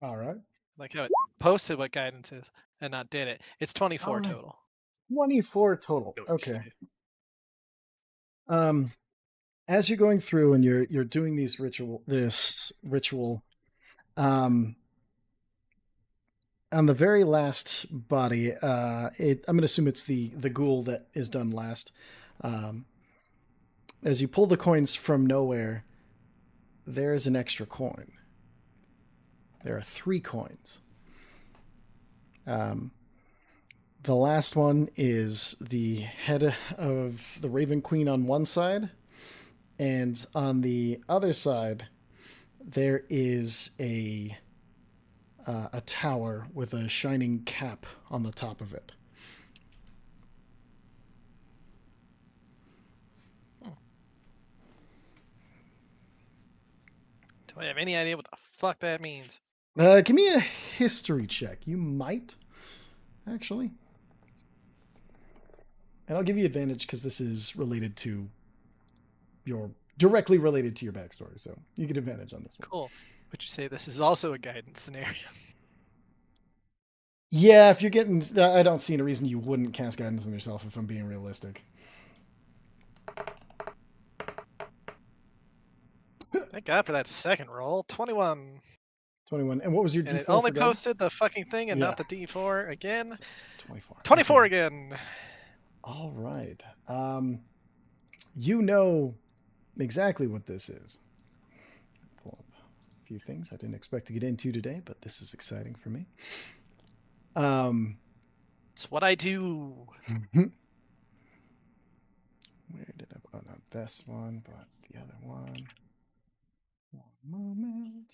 All right. Like how it posted what guidance is and not did it. It's 24 Alright. total. 24 total. No, Okay. As you're going through and you're doing this ritual, on the very last body, I'm going to assume it's the ghoul that is done last. As you pull the coins from nowhere, there is an extra coin. There are 3 coins. The last one is the head of the Raven Queen on one side, and on the other side, there is a tower with a shining cap on the top of it. Do I have any idea what the fuck that means? Give me a history check. You might, actually. And I'll give you advantage because this is related to directly related to your backstory, so you get advantage on this one. Cool. Would you say this is also a guidance scenario? Yeah, if you're getting, I don't see any reason you wouldn't cast guidance on yourself if I'm being realistic. Thank God for that second roll. 21. 21. And what was your And D4 it only for guidance? posted the fucking thing and not Yeah. the D4 again. 24. 24 Okay. again. All right. You know exactly what this is. Pull up a few things I didn't expect to get into today, but this is exciting for me. It's what I do. Where did I? Oh, not this one, but the other one. One moment.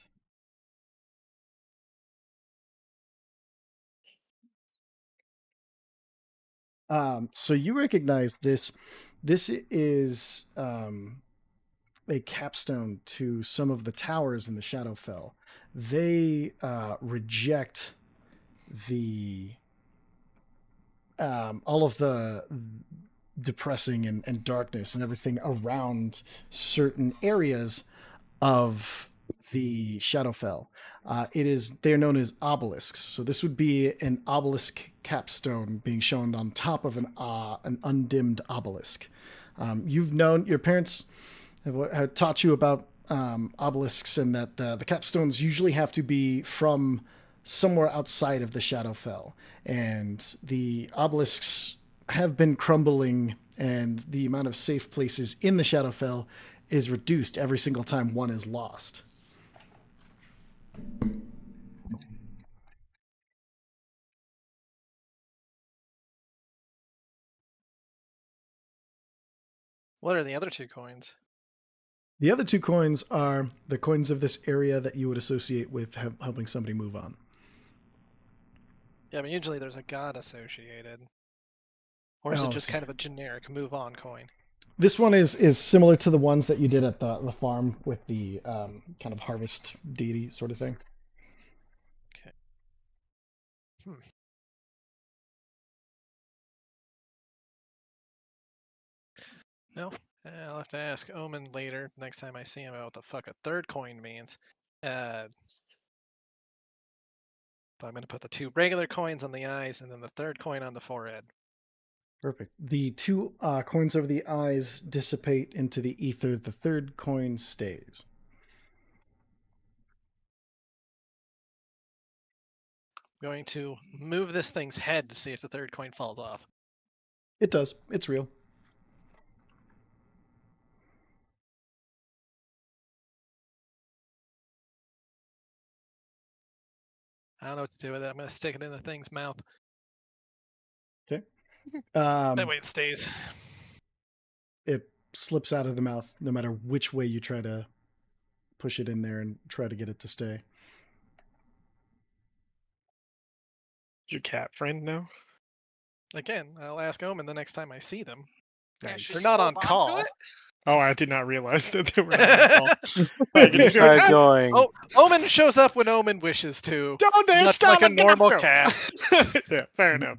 So you recognize this. This is a capstone to some of the towers in the Shadowfell. They reject the all of the depressing and darkness and everything around certain areas of the Shadowfell. They're known as obelisks. So this would be an obelisk capstone being shown on top of an undimmed obelisk. You've known, your parents have taught you about obelisks, and that the capstones usually have to be from somewhere outside of the Shadowfell. And the obelisks have been crumbling and the amount of safe places in the Shadowfell is reduced every single time one is lost. What are the other 2 coins? The other 2 coins are the coins of this area that you would associate with helping somebody move on. Yeah, I mean, usually there's a god associated. Or is Oh, it just see. kind of a generic move on coin? This one is similar to the ones that you did at the farm with the kind of harvest deity sort of thing. Okay. No, I'll have to ask Omen later, next time I see him, about what the fuck a 3rd coin means. But I'm going to put the 2 regular coins on the eyes and then the 3rd coin on the forehead. Perfect. The 2 coins over the eyes dissipate into the ether. The 3rd coin stays. I'm going to move this thing's head to see if the 3rd coin falls off. It does. It's real. I don't know what to do with it. I'm going to stick it in the thing's mouth. Okay. That way it stays. It slips out of the mouth no matter which way you try to push it in there and try to get it to stay. Your cat friend now? Again, I'll ask Omen the next time I see them. Yeah, Nice. should They're we not hold on to call. it? Oh, I did not realize that they were not on call. I can just be like, Try "Ah, going. Oh, Omen shows up when Omen wishes to. don't they Much stop like a it, get normal up, cat. Yeah, fair enough.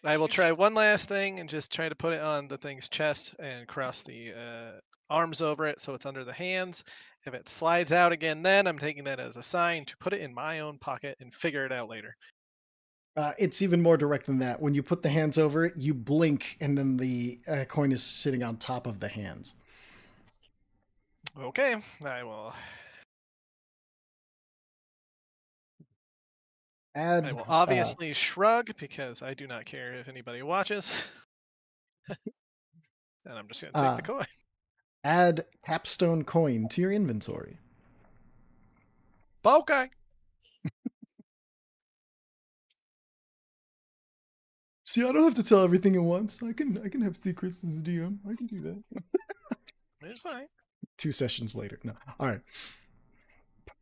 I will try one last thing and just try to put it on the thing's chest and cross the arms over it so it's under the hands. If it slides out again, then I'm taking that as a sign to put it in my own pocket and figure it out later. It's even more direct than that. When you put the hands over it, you blink, and then the coin is sitting on top of the hands. Okay, I will. Add. I will obviously shrug because I do not care if anybody watches. And I'm just going to take the coin. Add capstone coin to your inventory. Okay. See, I don't have to tell everything at once. I can have secrets as a DM. I can do that. It's fine. 2 sessions later. No. All right.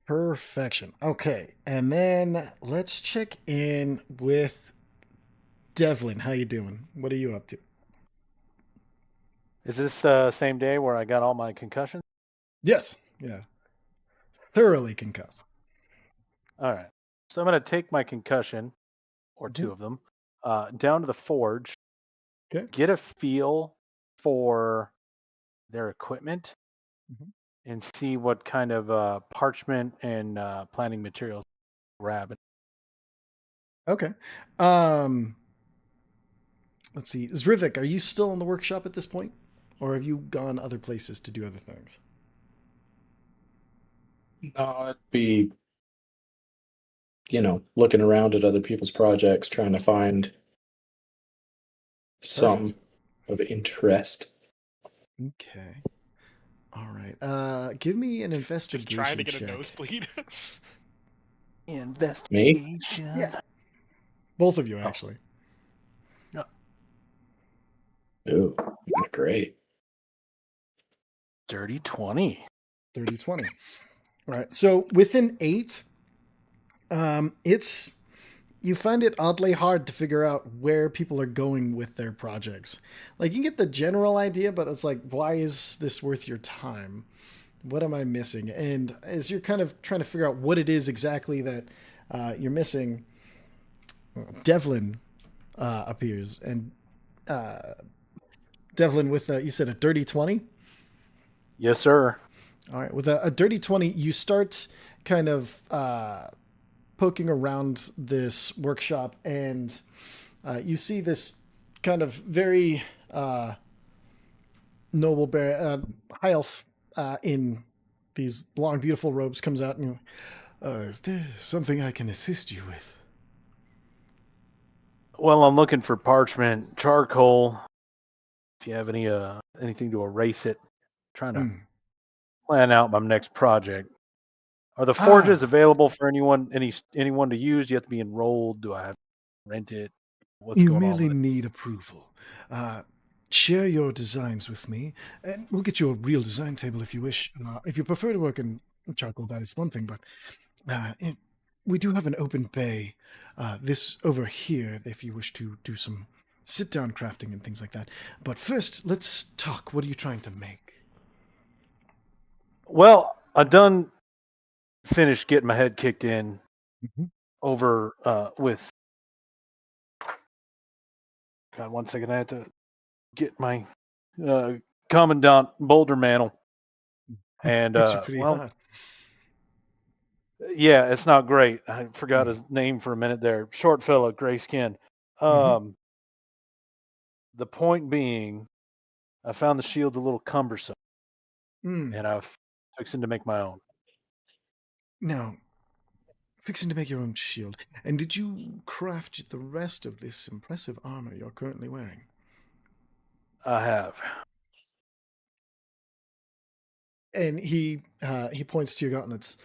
Perfection. Okay. And then let's check in with Devlin. How you doing? What are you up to? Is this the same day where I got all my concussions? Yes. Yeah. Thoroughly concussed. All right. So I'm going to take my concussion, or 2 of them, down to the forge. Okay. Get a feel for their equipment Mhm. and see what kind of parchment and planting materials grab. Okay. Let's see. Zrivik, are you still in the workshop at this point? Or have you gone other places to do other things? No, it'd be, looking around at other people's projects, trying to find some of interest. Okay. All right. Give me an investigation Just trying to get check. a nosebleed. Investigation. Yeah. Both of you, actually. Ooh, not great. Dirty 20. 30-20. All right. So within 8, you find it oddly hard to figure out where people are going with their projects. Like, you can get the general idea, but it's like, why is this worth your time? What am I missing? And as you're kind of trying to figure out what it is exactly that you're missing, Devlin appears. And Devlin, with you said a dirty 20? Yes, sir. All right. With a dirty 20, you start kind of poking around this workshop, and you see this kind of very noble high elf in these long, beautiful robes comes out, and is there something I can assist you with? Well, I'm looking for parchment, charcoal. If you have anything to erase it, trying to Hmm. plan out my next project. Are the Ah, forges available for anyone to use? Do you have to be enrolled? Do I have to rent it? What's you going on merely with it? need approval. Share your designs with me, and we'll get you a real design table if you wish. If you prefer to work in charcoal, that is one thing, but we do have an open bay. This over here, if you wish to do some sit-down crafting and things like that. But first, let's talk. What are you trying to make? Well, I done finished getting my head kicked in Mhm. over with. God, 1 second. I had to get my Commandant Boulder Mantle. And Hits you pretty hard. yeah, it's not great. I forgot Mm. his name for a minute there. Short fella, gray skin. Mhm. The point being, I found the shield a little cumbersome, Mm. and I'm fixing to make my own. Now, fixing to make your own shield. And did you craft the rest of this impressive armor you're currently wearing? I have. And he points to your gauntlets.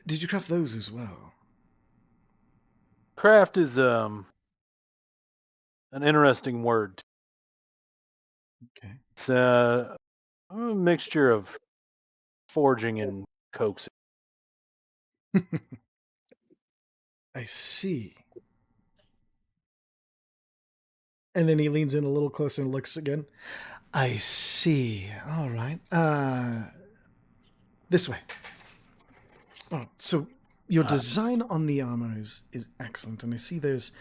Did you craft those as well? Craft is an interesting word. Okay. It's a mixture of forging and coaxing. I see. And then he leans in a little closer and looks again. I see. All right. This way. Oh, so your design on the armor is excellent, and I see there's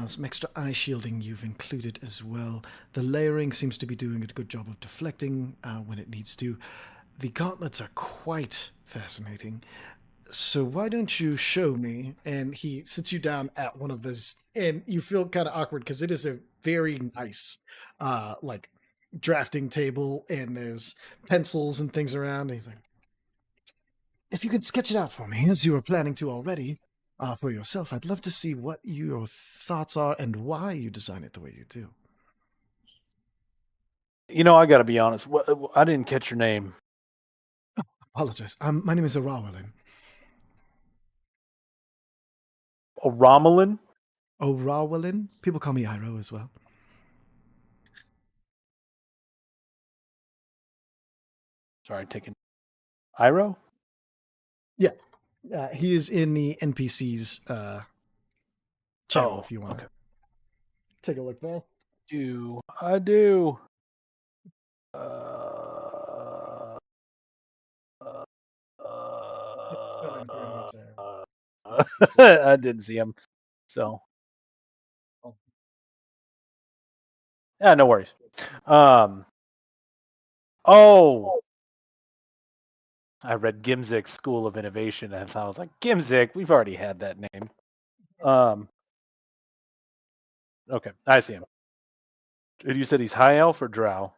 some extra eye shielding you've included as well. The layering seems to be doing a good job of deflecting when it needs to. The gauntlets are quite fascinating. So why don't you show me? And he sits you down at one of those, and you feel kind of awkward because it is a very nice, like drafting table, and there's pencils and things around. And he's like, if you could sketch it out for me, as you were planning to already, for yourself, I'd love to see what your thoughts are and why you design it the way you do. I got to be honest. I didn't catch your name. Apologize. My name is Orawalin. A Romulan? Orawalin? People call me Iroh as well. Sorry, taking Iro? Yeah. He is in the NPC's channel if you want to take a look there. I do. I didn't see him. So, yeah, no worries. Oh, I read Gimzik's School of Innovation, and I was like, Gimzik, we've already had that name. Okay, I see him. And you said he's high elf or drow?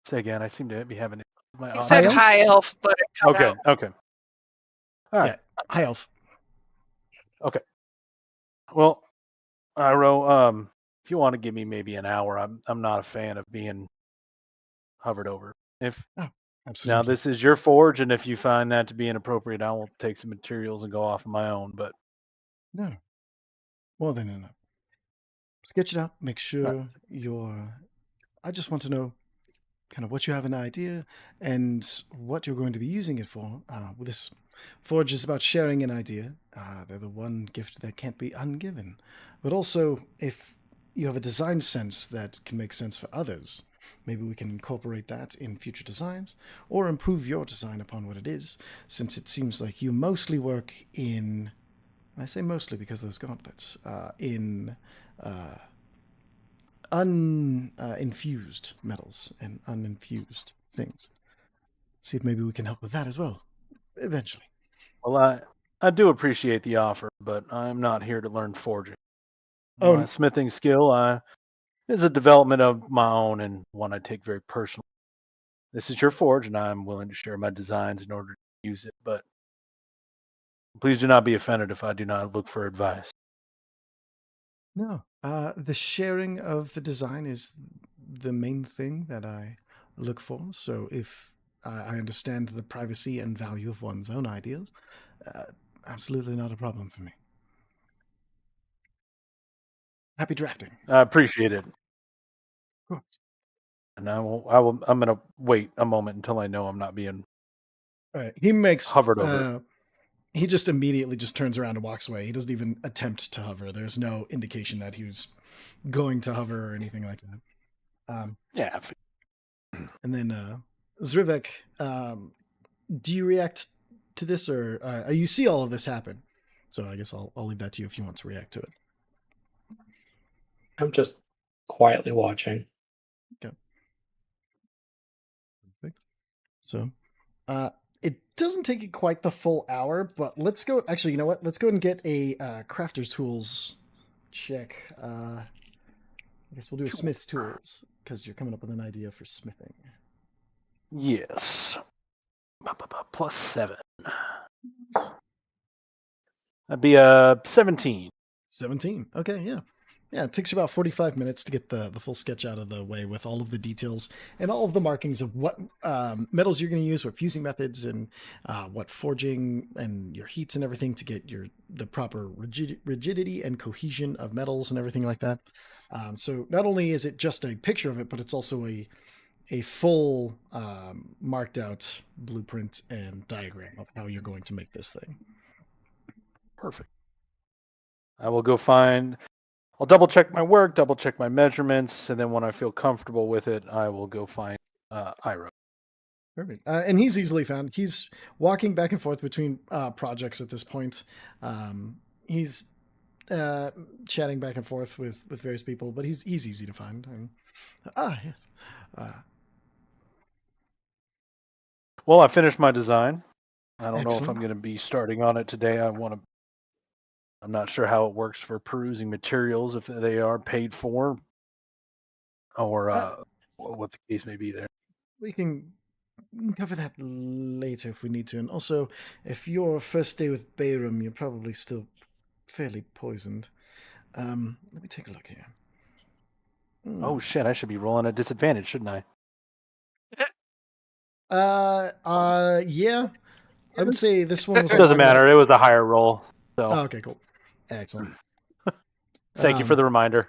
Say again. I seem to be having my. He said elf? high elf, but it cut Okay. out. Okay. All right. Yeah, high elf. Okay. Well, Iro, if you want to give me maybe an hour, I'm not a fan of being hovered over. If Absolutely. now this is your forge, and if you find that to be inappropriate, I will take some materials and go off on my own. But No. Well, then, no. Sketch it out. Make sure right. you're. I just want to know kind of what you have an idea and what you're going to be using it for. This forge is about sharing an idea. They're the one gift that can't be ungiven. But also, if you have a design sense that can make sense for others, maybe we can incorporate that in future designs or improve your design upon what it is, since it seems like you mostly work in. I say mostly because those gauntlets in uninfused metals and uninfused things. See if maybe we can help with that as well, eventually. Well, I do appreciate the offer, but I'm not here to learn forging. Oh, My smithing skill is a development of my own and one I take very personally. This is your forge, and I'm willing to share my designs in order to use it. But Please do not be offended if I do not look for advice. No, the sharing of the design is the main thing that I look for. So if I understand the privacy and value of one's own ideas, absolutely not a problem for me. Happy drafting. I appreciate it. Of course. And I'm going to wait a moment until I know I'm not being All right. He makes hovered over. he just immediately just turns around and walks away. He doesn't even attempt to hover. There's no indication that he was going to hover or anything like that. Yeah. And then Zrivek, do you react to this, or you see all of this happen? So I guess I'll leave that to you if you want to react to it. I'm just quietly watching. So, it doesn't take you quite the full hour, but let's go. Actually, you know what? Let's go and get a crafter's tools check. I guess we'll do a smith's tools because you're coming up with an idea for smithing. Yes. +7. That'd be 17. 17. Okay, yeah. Yeah, it takes you about 45 minutes to get the full sketch out of the way with all of the details and all of the markings of what metals you're going to use, what fusing methods, and what forging and your heats and everything to get the proper rigidity and cohesion of metals and everything like that. So not only is it just a picture of it, but it's also a full marked out blueprint and diagram of how you're going to make this thing. Perfect. I will go I'll double check my work, double check my measurements, and then when I feel comfortable with it, I will go find Iro. Perfect. And he's easily found. He's walking back and forth between projects at this point. He's chatting back and forth with various people, but he's easy to find. Yes. Well, I finished my design. I don't know if Excellent. I'm going to be starting on it today. I'm not sure how it works for perusing materials, if they are paid for, or what the case may be there. We can cover that later if we need to. And also, if your first day with Bayram, you're probably still fairly poisoned. Let me take a look here. Oh shit! I should be rolling at disadvantage, shouldn't I? Yeah. I would say this one was. It doesn't matter. It was a higher roll. So. Oh, okay, cool. Excellent. Thank you for the reminder.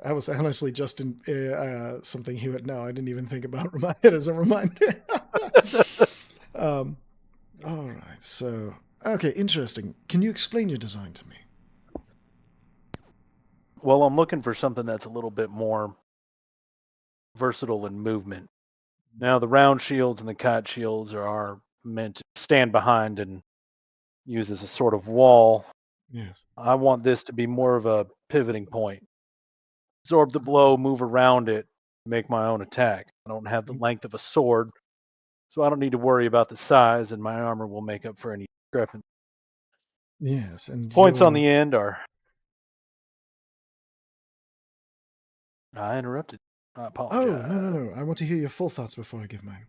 I was honestly just in something he would know. I didn't even think about it as a reminder. All right. So, okay, interesting. Can you explain your design to me? Well, I'm looking for something that's a little bit more versatile in movement. Now, the round shields and the kite shields are meant to stand behind and use as a sort of wall. Yes. I want this to be more of a pivoting point. Absorb the blow, move around it, make my own attack. I don't have the length of a sword, so I don't need to worry about the size, and my armor will make up for any discrepancy. Yes, and Points on the end are... I interrupted. I apologize. Oh, no. I want to hear your full thoughts before I give mine.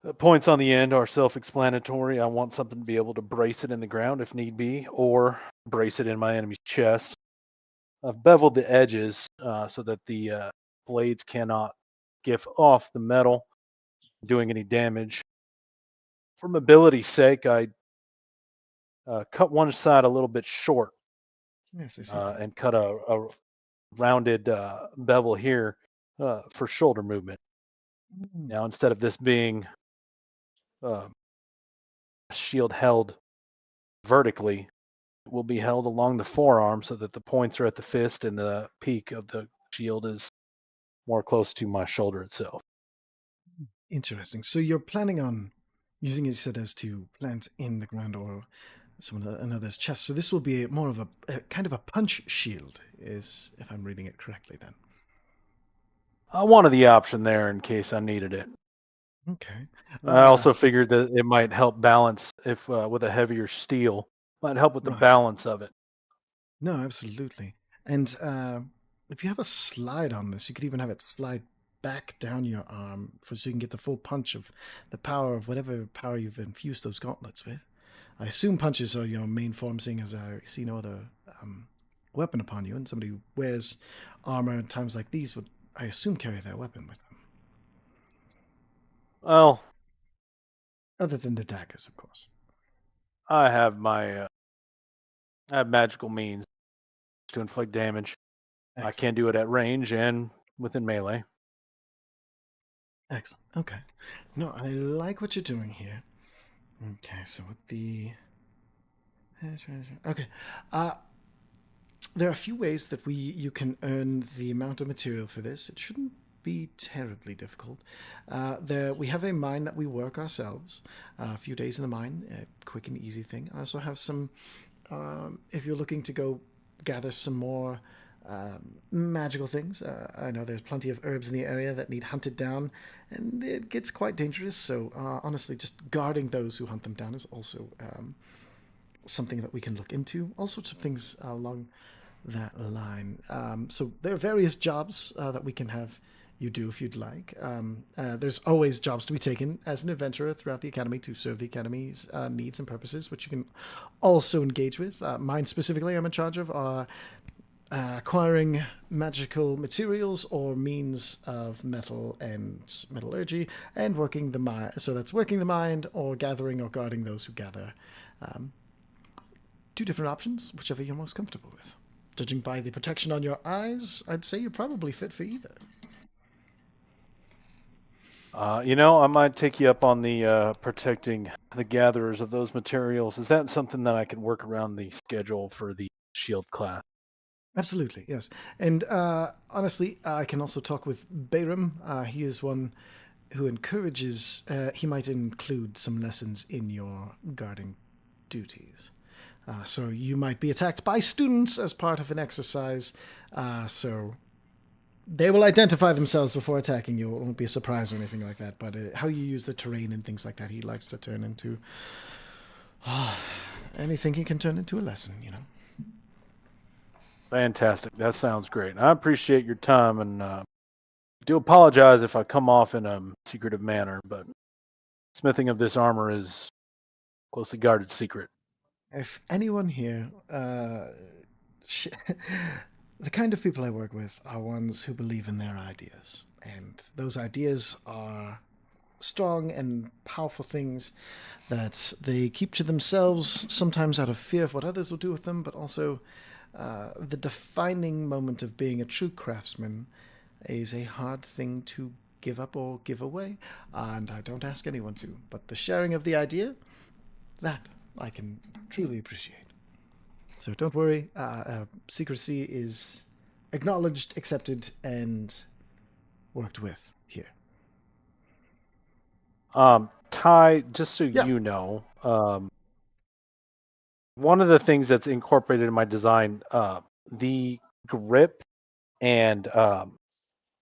The points on the end are self-explanatory. I want something to be able to brace it in the ground if need be, or brace it in my enemy's chest. I've beveled the edges so that the blades cannot skiff off the metal, doing any damage. For mobility's sake, I cut one side a little bit short. Yes, I see. And cut a rounded bevel here for shoulder movement. Now, instead of this being a shield held vertically, it will be held along the forearm so that the points are at the fist and the peak of the shield is more close to my shoulder itself. Interesting. So you're planning on using it, you said, as to plant in the ground or another's chest. So this will be more of a kind of a punch shield, if I'm reading it correctly then. I wanted the option there in case I needed it. Okay. I also figured that it might help balance if with a heavier steel. Might help with the balance of it. No, absolutely. And if you have a slide on this, you could even have it slide back down your arm so you can get the full punch of the power of whatever power you've infused those gauntlets with. I assume punches are your main form, seeing as I see no other weapon upon you, and somebody who wears armor at times like these would, I assume, carry their weapon with them. Well, Other than the daggers, of course. I have my I have magical means to inflict damage. I Excellent. can do it at range and within melee. Excellent. Okay. No, I like what you're doing here. Okay, so with the... Okay. There are a few ways that you can earn the amount of material for this. It shouldn't be terribly difficult. We have a mine that we work ourselves. A few days in the mine, a quick and easy thing. I also have some... if you're looking to go gather some more magical things, I know there's plenty of herbs in the area that need hunted down, and it gets quite dangerous, so honestly, just guarding those who hunt them down is also something that we can look into. All sorts of things along that line. So there are various jobs that we can have you do if you'd like. There's always jobs to be taken as an adventurer throughout the academy to serve the academy's needs and purposes, which you can also engage with. Mine specifically, I'm in charge of are acquiring magical materials or means of metal and metallurgy, and working the mine. So that's working the mine or gathering or guarding those who gather. Two different options, whichever you're most comfortable with. Judging by the protection on your eyes, I'd say you're probably fit for either. I might take you up on the protecting the gatherers of those materials. Is that something that I can work around the schedule for the shield class? Absolutely, yes. And honestly, I can also talk with Bayram. He is one who encourages, he might include some lessons in your guarding duties. So you might be attacked by students as part of an exercise. So they will identify themselves before attacking you. It won't be a surprise or anything like that. But how you use the terrain and things like that, he likes to turn into anything he can turn into a lesson, Fantastic. That sounds great. I appreciate your time, and do apologize if I come off in a secretive manner, but smithing of this armor is closely guarded secret. If anyone here, the kind of people I work with are ones who believe in their ideas. And those ideas are strong and powerful things that they keep to themselves, sometimes out of fear of what others will do with them, but also the defining moment of being a true craftsman is a hard thing to give up or give away, and I don't ask anyone to. But the sharing of the idea, that I can truly appreciate. So don't worry, secrecy is acknowledged, accepted, and worked with here. Ty, just so Yeah. you know, one of the things that's incorporated in my design, the grip and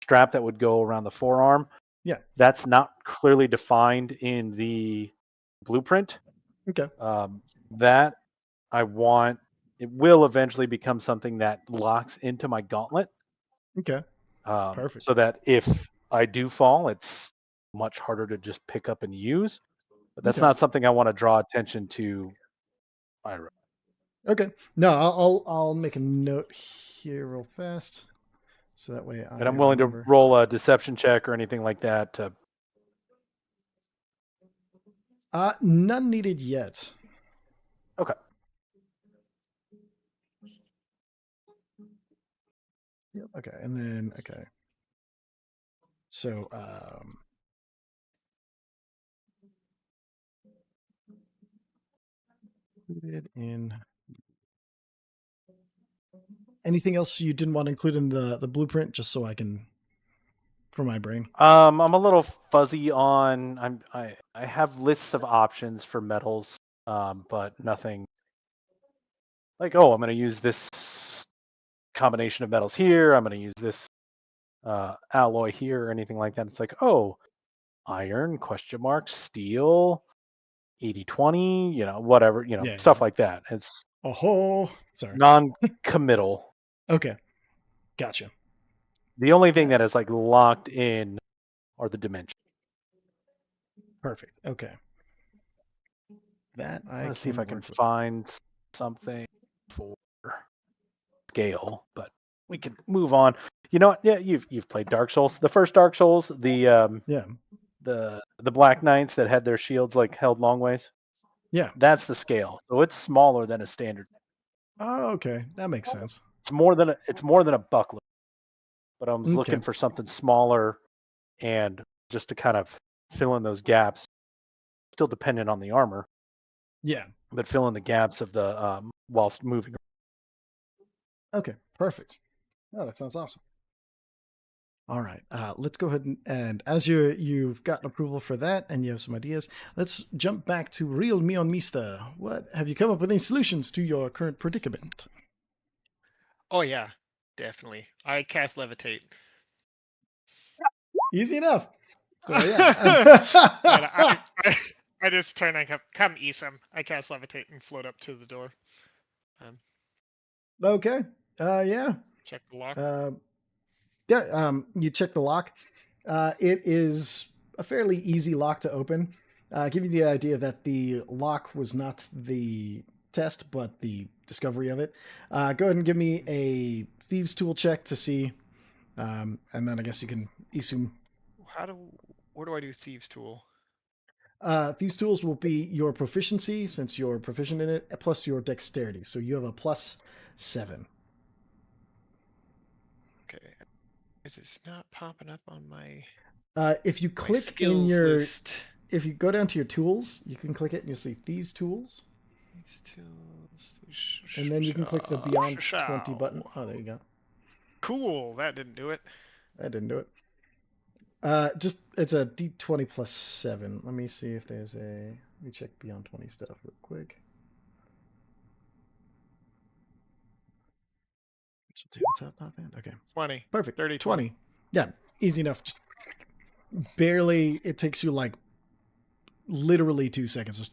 strap that would go around the forearm, Yeah. that's not clearly defined in the blueprint. Okay. That I want, it will eventually become something that locks into my gauntlet. Okay. Perfect. So that if I do fall, it's much harder to just pick up and use. But that's Okay. not something I want to draw attention to. Ira. Okay. No, I'll make a note here real fast, so that way And I'm willing remember. to roll a deception check or anything like that. None needed yet. Okay. Yep. Okay, and then okay. So included in. Anything else you didn't want to include in the blueprint, just so I can, for my brain? I'm a little fuzzy on. I have lists of options for metals, but nothing like, oh, I'm going to use this combination of metals here. I'm going to use this alloy here or anything like that. It's like, oh, iron, ? Steel, 80-20, whatever, Yeah, stuff yeah. like that. It's Oh, sorry. non-committal. Okay, gotcha. The only thing that is like locked in are the dimensions. Perfect. Okay. That I I want to see if I can work with. find something for scale, but we can move on. You know what? Yeah, you've played Dark Souls. The first Dark Souls, Yeah. the Black Knights that had their shields like held long ways. Yeah. That's the scale. So it's smaller than a standard. Oh, okay. That makes sense. It's more than a buckler. But I was looking Okay. for something smaller and just to kind of fill in those gaps. Still dependent on the armor, Yeah. but fill in the gaps of the whilst moving. Okay. Perfect. Oh, that sounds awesome. All right. Let's go ahead and as you've gotten approval for that and you have some ideas, let's jump back to Real Mion Mista. What have you come up with any solutions to your current predicament? Oh yeah, definitely. I cast levitate. Easy enough. So And yeah. I just turn and come Isam. I cast levitate and float up to the door. Okay. Yeah. Check the lock. Yeah. You check the lock. It is a fairly easy lock to open. Give you the idea that the lock was not the test, but the discovery of it. Go ahead and give me a thieves tool check to see, and then I guess you can assume. Where do I do thieves tool? Thieves tools will be your proficiency, since you're proficient in it, plus your dexterity. So you have a +7. Okay. It's not popping up on my If you my click in skills your, list. if you go down to your tools, you can click it and you'll see thieves tools. These tools. And then you can click the Beyond 20 button. Oh, there you go. Cool. That didn't do it. That didn't do it. It's a D20 +7. Let me see if there's a. Let me check Beyond 20 stuff real quick. Not bad. Okay. 20. Perfect. 30, 20. Yeah, easy enough. Just barely. It takes you like literally 2 seconds. Just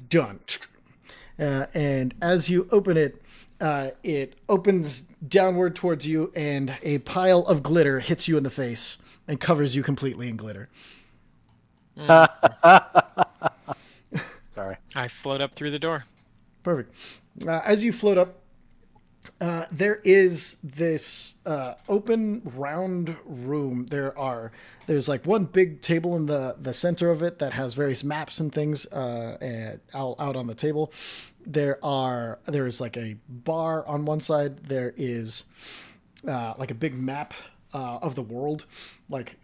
done. And as you open it, it opens downward towards you, and a pile of glitter hits you in the face and covers you completely in glitter. Sorry. I float up through the door. Perfect. As you float up, there is this open round room. There's like one big table in the center of it that has various maps and things out on the table. There is like a bar on one side. There is like a big map of the world, like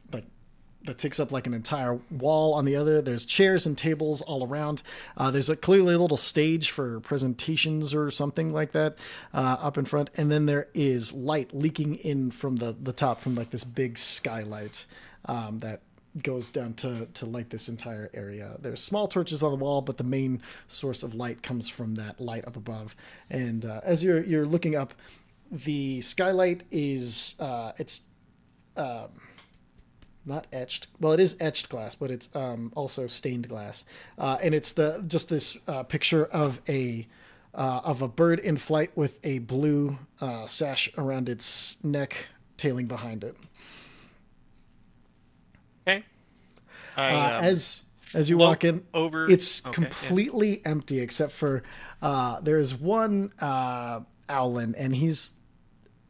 that takes up like an entire wall on the other. There's chairs and tables all around. There's clearly a little stage for presentations or something like that up in front. And then there is light leaking in from the top from like this big skylight that goes down to light this entire area. There's small torches on the wall, but the main source of light comes from that light up above. And as you're looking up, the skylight is not etched. Well, it is etched glass, but it's also stained glass, and it's just this picture of a bird in flight with a blue sash around its neck, tailing behind it. Okay. As you walk in, over, it's okay, completely empty except for there's one Owlin, and he's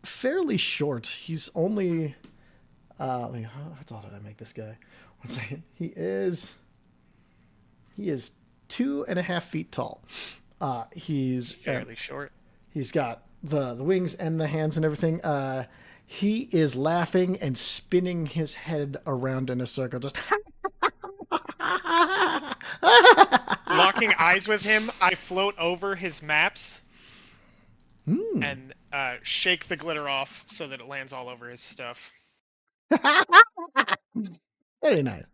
fairly short. He's only. How tall did I make this guy? 1 second. He is 2.5 feet tall. He's fairly short. He's got the wings and the hands and everything. He is laughing and spinning his head around in a circle, just Locking eyes with him, I float over his maps and shake the glitter off so that it lands all over his stuff. Very nice.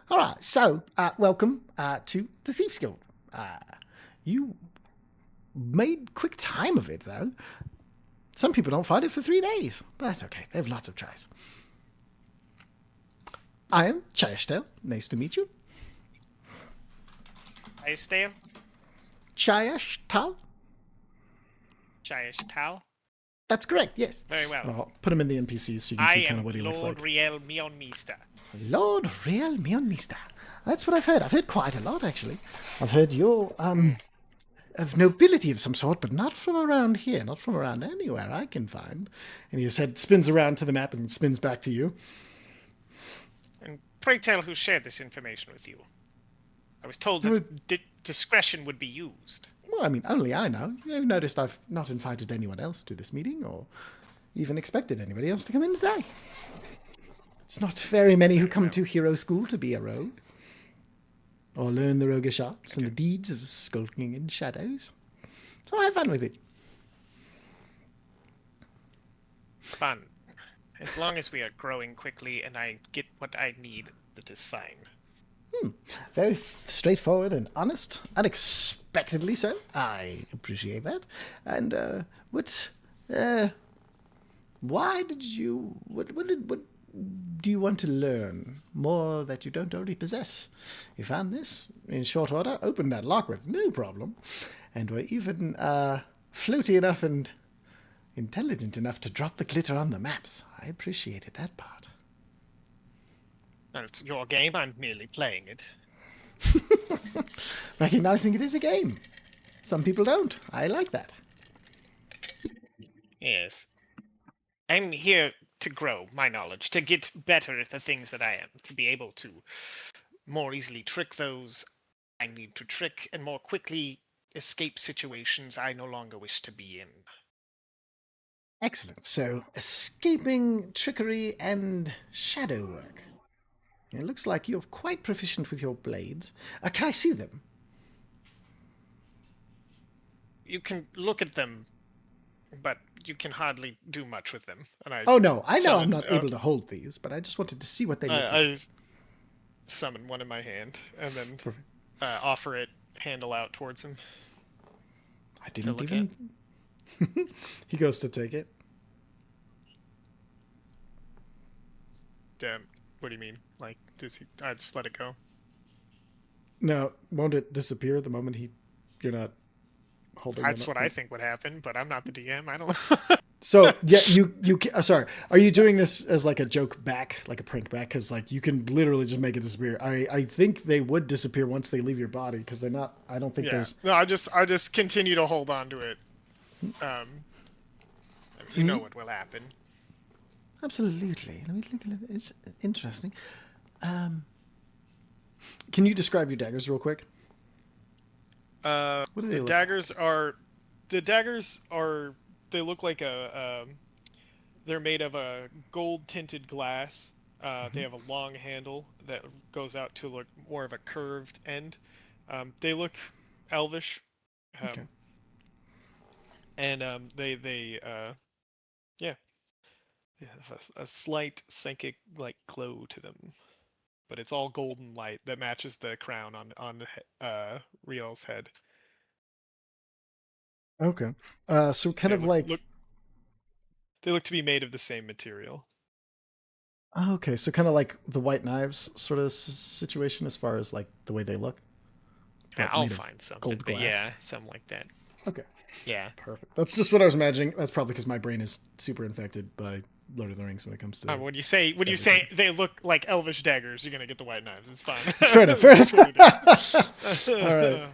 All right, so welcome to the Thieves Guild. You made quick time of it, though. Some people don't find it for 3 days, but that's okay. They have lots of tries. I am Chayastel. Nice to meet you. Chayastel? Chayashtal. Chayastal? That's correct, yes. Very well. I'll put him in the NPCs so you can I see kind am of what he looks Lord like. Riel Mionmista. Lord Real Mionmista. That's what I've heard. I've heard quite a lot, actually. I've heard you're, of nobility of some sort, but not from around here, not from around anywhere I can find. And his head spins around to the map and spins back to you. And pray tell who shared this information with you. I was told that discretion would be used. Well, I mean, only I know. You've noticed I've not invited anyone else to this meeting, or even expected anybody else to come in today. It's not very many who come to hero school to be a rogue, or learn the roguish arts and the deeds of skulking in shadows. So have fun with it. Fun. As long as we are growing quickly and I get what I need, that is fine. Very straightforward and honest. Unexpectedly so. I appreciate that. And, why did you, what do you want to learn? More that you don't already possess. You found this in short order, opened that lock with no problem, and were even, floaty enough and intelligent enough to drop the glitter on the maps. I appreciated that part. Well, it's your game, I'm merely playing it. Recognizing it is a game. Some people don't. I like that. Yes. I'm here to grow my knowledge, to get better at the things that I am, to be able to more easily trick those I need to trick, and more quickly escape situations I no longer wish to be in. Excellent. So, escaping, trickery, and shadow work. It looks like you're quite proficient with your blades. Can I see them? You can look at them, but you can hardly do much with them. And I Oh, no. I know summon, I'm not able to hold these, but I just wanted to see what they look like. I summon one in my hand and then Perfect. offer it, handle out towards him. I didn't look even... He goes to take it. Damn. What do you mean? Like, does he? I just let it go. No, won't it disappear the moment you're not holding That's them what up? I think would happen, but I'm not the DM. I don't know. So, yeah, sorry. Are you doing this as like a joke back, like a prank back? Because like you can literally just make it disappear. I think they would disappear once they leave your body because they're not. I don't think Yeah. there's. No, I just continue to hold on to it. You know what will happen. Absolutely. Let me look at it. It's interesting. Can you describe your daggers real quick? What do they The look daggers are they look like they're made of a gold tinted glass. They have a long handle that goes out to look more of a curved end. They look elvish. Okay. And they have a slight psychic like glow to them, but it's all golden light that matches the crown on Riel's head. Okay. So kind They of like. they look to be made of the same material. Okay, so kind of like the white knives sort of situation as far as like the way they look. Yeah, But I'll made of find something, gold but glass. yeah, something like that. Okay. Yeah. Perfect. That's just what I was imagining. That's probably because my brain is super infected by Lord of the Rings when it comes to. When you say they look like elvish daggers, you're gonna get the white knives. It's fine. It's fair enough. Fair That's what enough.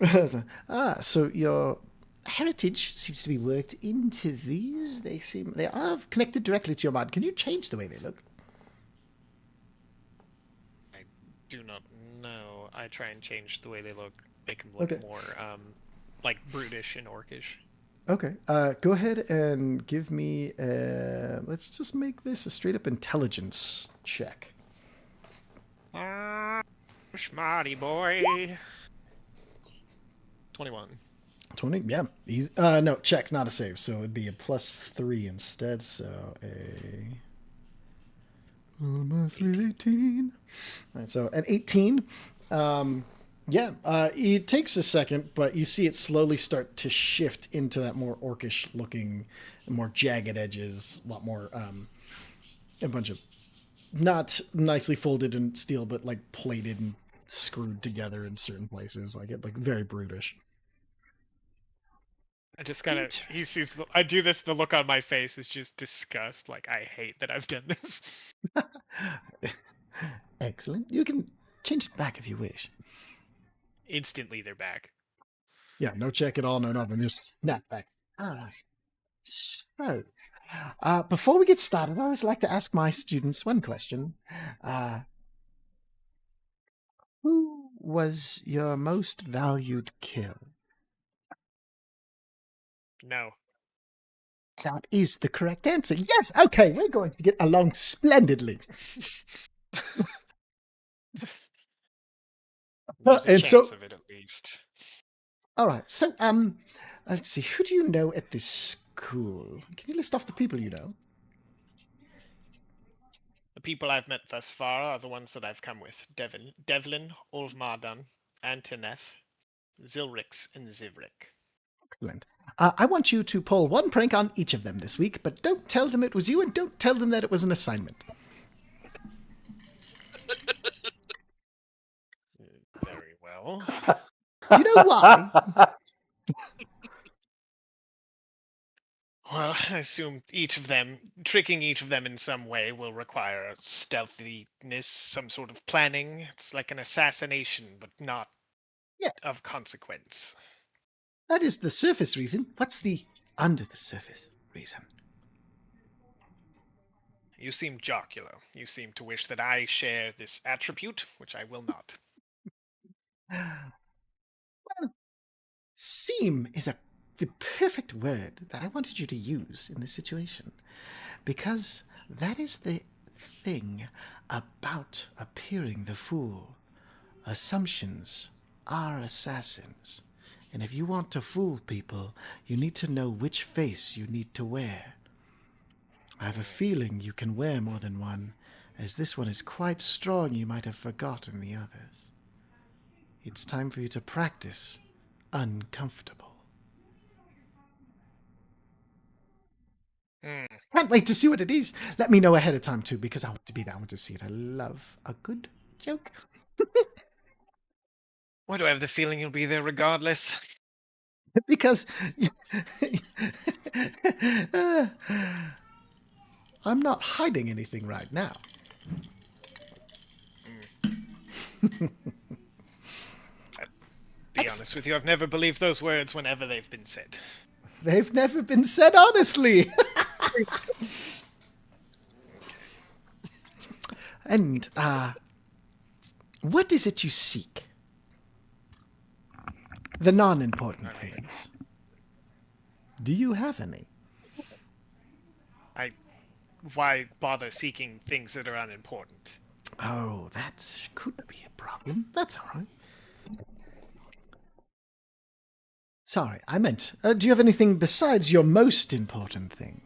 it is. All right. So your heritage seems to be worked into these. They are connected directly to your mind. Can you change the way they look? I do not know. I try and change the way they look, make them look Okay. more like brutish and orcish. Okay. Go ahead and give me. Let's just make this a straight up intelligence check. Smarty boy. 21. 20? Yeah. Easy. No, check, not a save. So it'd be a +3 instead. So a. 3 is 18. All right, so an 18. Yeah, it takes a second, but you see it slowly start to shift into that more orcish looking, more jagged edges, a lot more, a bunch of not nicely folded in steel, but like plated and screwed together in certain places, like very brutish. I just kind of he sees. I do this. The look on my face is just disgust. Like I hate that I've done this. Excellent. You can change it back if you wish. Instantly, they're back. Yeah, no check at all, no nothing. Just snap back. All right. So, before we get started, I always like to ask my students one question. Who was your most valued kill? No. That is the correct answer. Yes, okay, we're going to get along splendidly. There's a and chance so, of it at least. all right, so, let's see, who do you know at this school? Can you list off the people you know? The people I've met thus far are the ones that I've come with: Devlin, Ulfmardan, Antoneth, Zilrix, and Zivrik. Excellent. I want you to pull one prank on each of them this week, but don't tell them it was you and don't tell them that it was an assignment. Very well. Do you know why? Well, I assume tricking each of them in some way will require stealthiness, some sort of planning. It's like an assassination, but not of consequence. That is the surface reason. What's the under the surface reason? You seem jocular. You seem to wish that I share this attribute, which I will not. Well, seem is the perfect word that I wanted you to use in this situation, because that is the thing about appearing the fool. Assumptions are assassins, and if you want to fool people, you need to know which face you need to wear. I have a feeling you can wear more than one, as this one is quite strong. You might have forgotten the others. It's time for you to practice uncomfortable. Can't wait to see what it is. Let me know ahead of time, too, because I want to be there. I want to see it. I love a good joke. Why do I have the feeling you'll be there regardless? Because I'm not hiding anything right now. Be honest with you, I've never believed those words whenever they've been said. They've never been said honestly. And, what is it you seek? The non-important things. Do you have any? Why bother seeking things that are unimportant? Oh, that could be a problem. That's all right. Sorry, I meant, do you have anything besides your most important thing?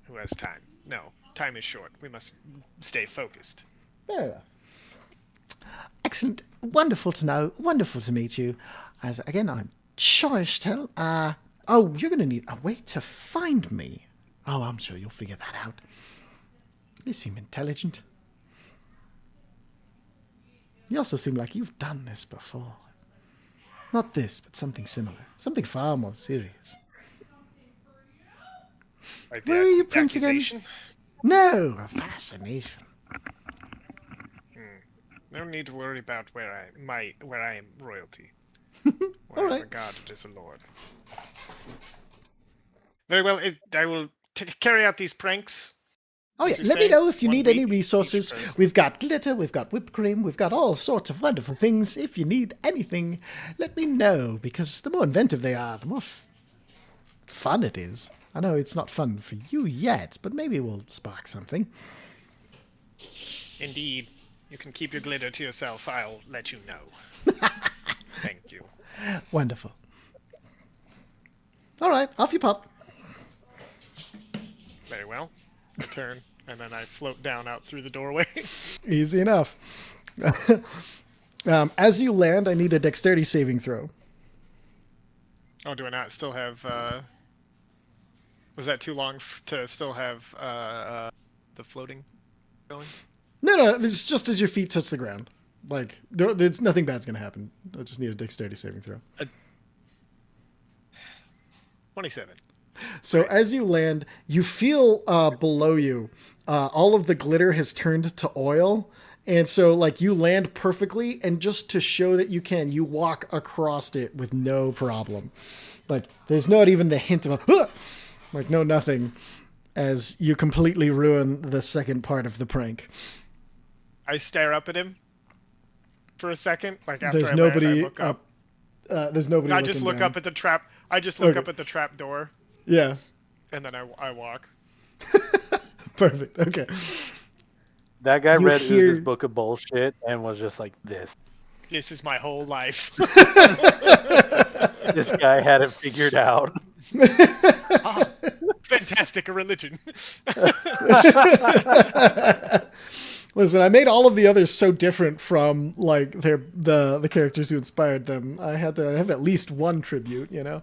Who has time? No, time is short. We must stay focused. Very well. Excellent. Wonderful to know. Wonderful to meet you. As again, I'm Charishtel. Oh, you're going to need a way to find me. Oh, I'm sure you'll figure that out. You seem intelligent. You also seem like you've done this before. Not this, but something similar. Something far more serious. Like Where are you, Prince, again? accusation? No, a fascination. No need to worry about where I am royalty. All Where I'm right. regarded as a lord. Very well. I will carry out these pranks. Oh, yeah. As you Let me say, know if you 1 need any week, each resources. person. We've got glitter, we've got whipped cream, we've got all sorts of wonderful things. If you need anything, let me know, because the more inventive they are, the more fun it is. I know it's not fun for you yet, but maybe we'll spark something. Indeed. You can keep your glitter to yourself. I'll let you know. Thank you. Wonderful. All right, off you pop. Very well. I turn, and then I float down out through the doorway. Easy enough. As you land, I need a dexterity saving throw. Oh, do I not still have... Was that too long to still have the floating going? No, it's just as your feet touch the ground. Like, there's nothing bad's going to happen. I just need a dexterity saving throw. 27. So as you land, you feel below you, all of the glitter has turned to oil. And so, like, you land perfectly, and just to show that you can, you walk across it with no problem. Like, there's not even the hint of a, "Huh!" Like, no nothing, as you completely ruin the second part of the prank. I stare up at him for a second, like after There's I land, I nobody look up. There's nobody I looking just look down. up at the trap. I just look Okay. up at the trap door, Yeah, and then I walk. perfect. Okay. That guy You read Ooz's hear- book of bullshit and was just like, this. This is my whole life. This guy had it figured out. Ah, fantastic, a religion. Listen, I made all of the others so different from like the characters who inspired them. I had to have at least one tribute, you know.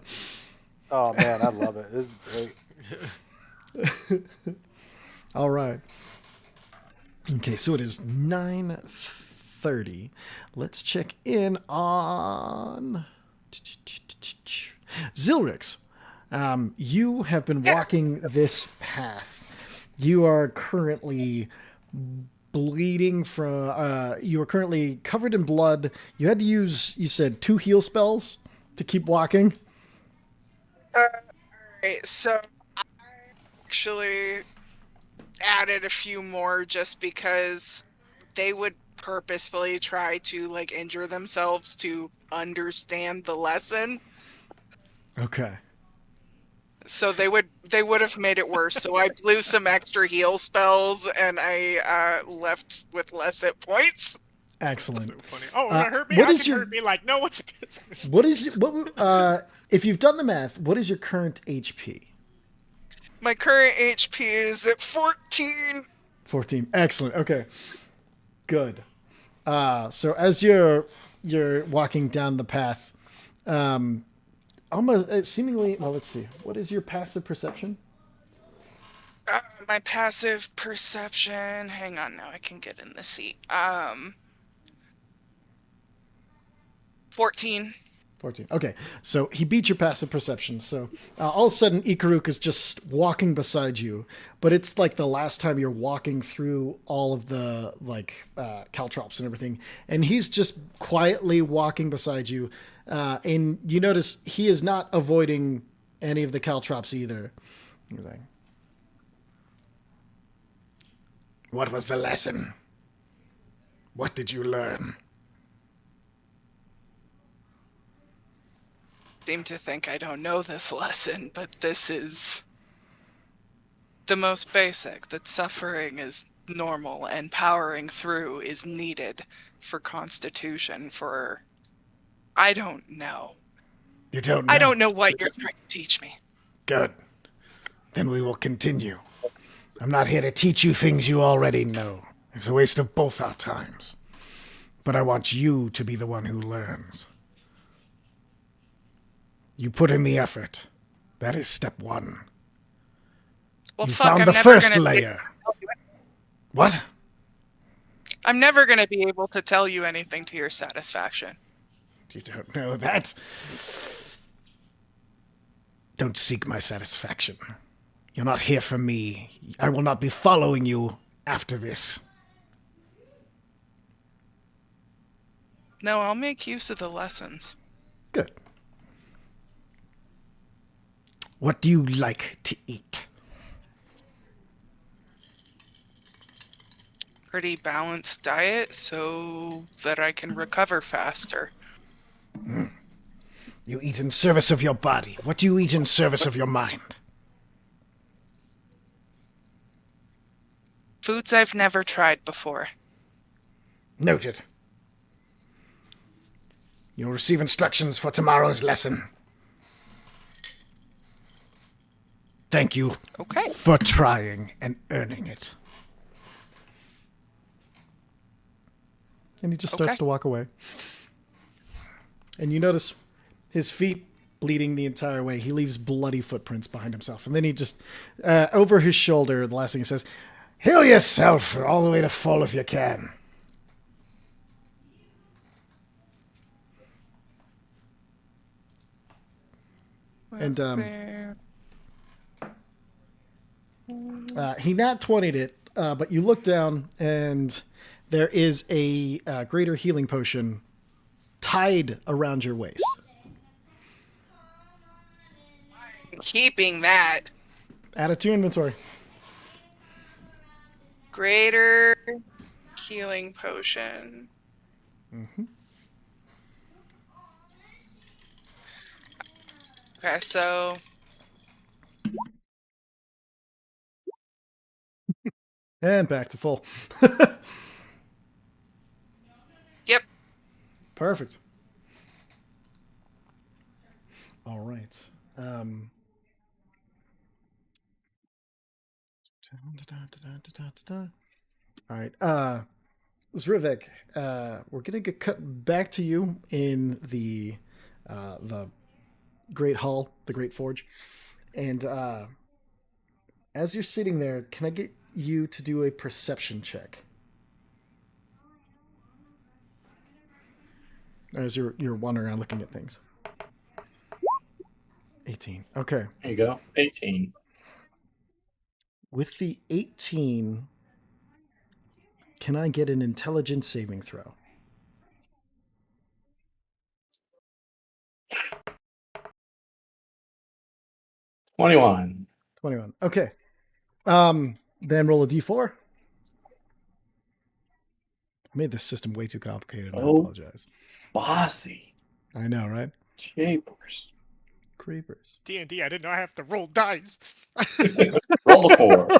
Oh man, I love it. This is great. All right. Okay, so it is 9:30. Let's check in on Zilrix. You have been walking this path. You are currently bleeding from. You are currently covered in blood. You had to use, you said, 2 heal spells to keep walking. Alright, so I actually added a few more just because they would purposefully try to like injure themselves to understand the lesson. Okay. So they would have made it worse. So I blew some extra heal spells and I left with less hit points. Excellent. So funny. Oh, Uh, it hurt me. what How is can your- hurt me? Like, no, what's your business? What is if you've done the math, what is your current HP? My current HP is at 14. 14. Excellent. Okay. Good. So as you're walking down the path, almost seemingly, well, let's see. What is your passive perception? My passive perception. Hang on, now I can get in the seat. 14. 14. Okay. So he beat your passive perception. So all of a sudden, Ikaruk is just walking beside you, but it's like the last time you're walking through all of the like caltrops and everything, and he's just quietly walking beside you, and you notice he is not avoiding any of the caltrops either. You're like, what was the lesson? What did you learn? Seem to think I don't know this lesson, but this is the most basic, that suffering is normal and powering through is needed for constitution, for I don't know. You don't know. I don't know what you're trying to teach me. Good. Then we will continue. I'm not here to teach you things you already know. It's a waste of both our times. But I want you to be the one who learns. You put in the effort. That is step 1. Well, You fuck, found I'm the never first gonna layer. What? I'm never going to be able to tell you anything to your satisfaction. You don't know that? Don't seek my satisfaction. You're not here for me. I will not be following you after this. No, I'll make use of the lessons. Good. What do you like to eat? Pretty balanced diet so that I can recover faster. You eat in service of your body. What do you eat in service of your mind? Foods I've never tried before. Noted. You'll receive instructions for tomorrow's lesson. Thank you Okay. for trying and earning it. And he just starts Okay. to walk away. And you notice his feet bleeding the entire way. He leaves bloody footprints behind himself. And then he just, over his shoulder, the last thing he says, heal yourself all the way to full if you can. And He nat 20'd it, but you look down and there is a greater healing potion tied around your waist. Keeping that. Add it to your inventory. Greater healing potion. Mm-hmm. Okay, so And back to full. yep. Perfect. All right. All right. Zrivek, we're gonna get cut back to you in the Great Hall, the Great Forge, and as you're sitting there, can I get you to do a perception check? As you're wandering around looking at things. 18. Okay. There you go. 18. With the 18, can I get an intelligence saving throw? $21. 21. Okay. Then roll a d4. I made this system way too complicated. I apologize. Bossy. I know, right? Japers. Creepers. D&D, I didn't know I have to roll dice. Roll the 4.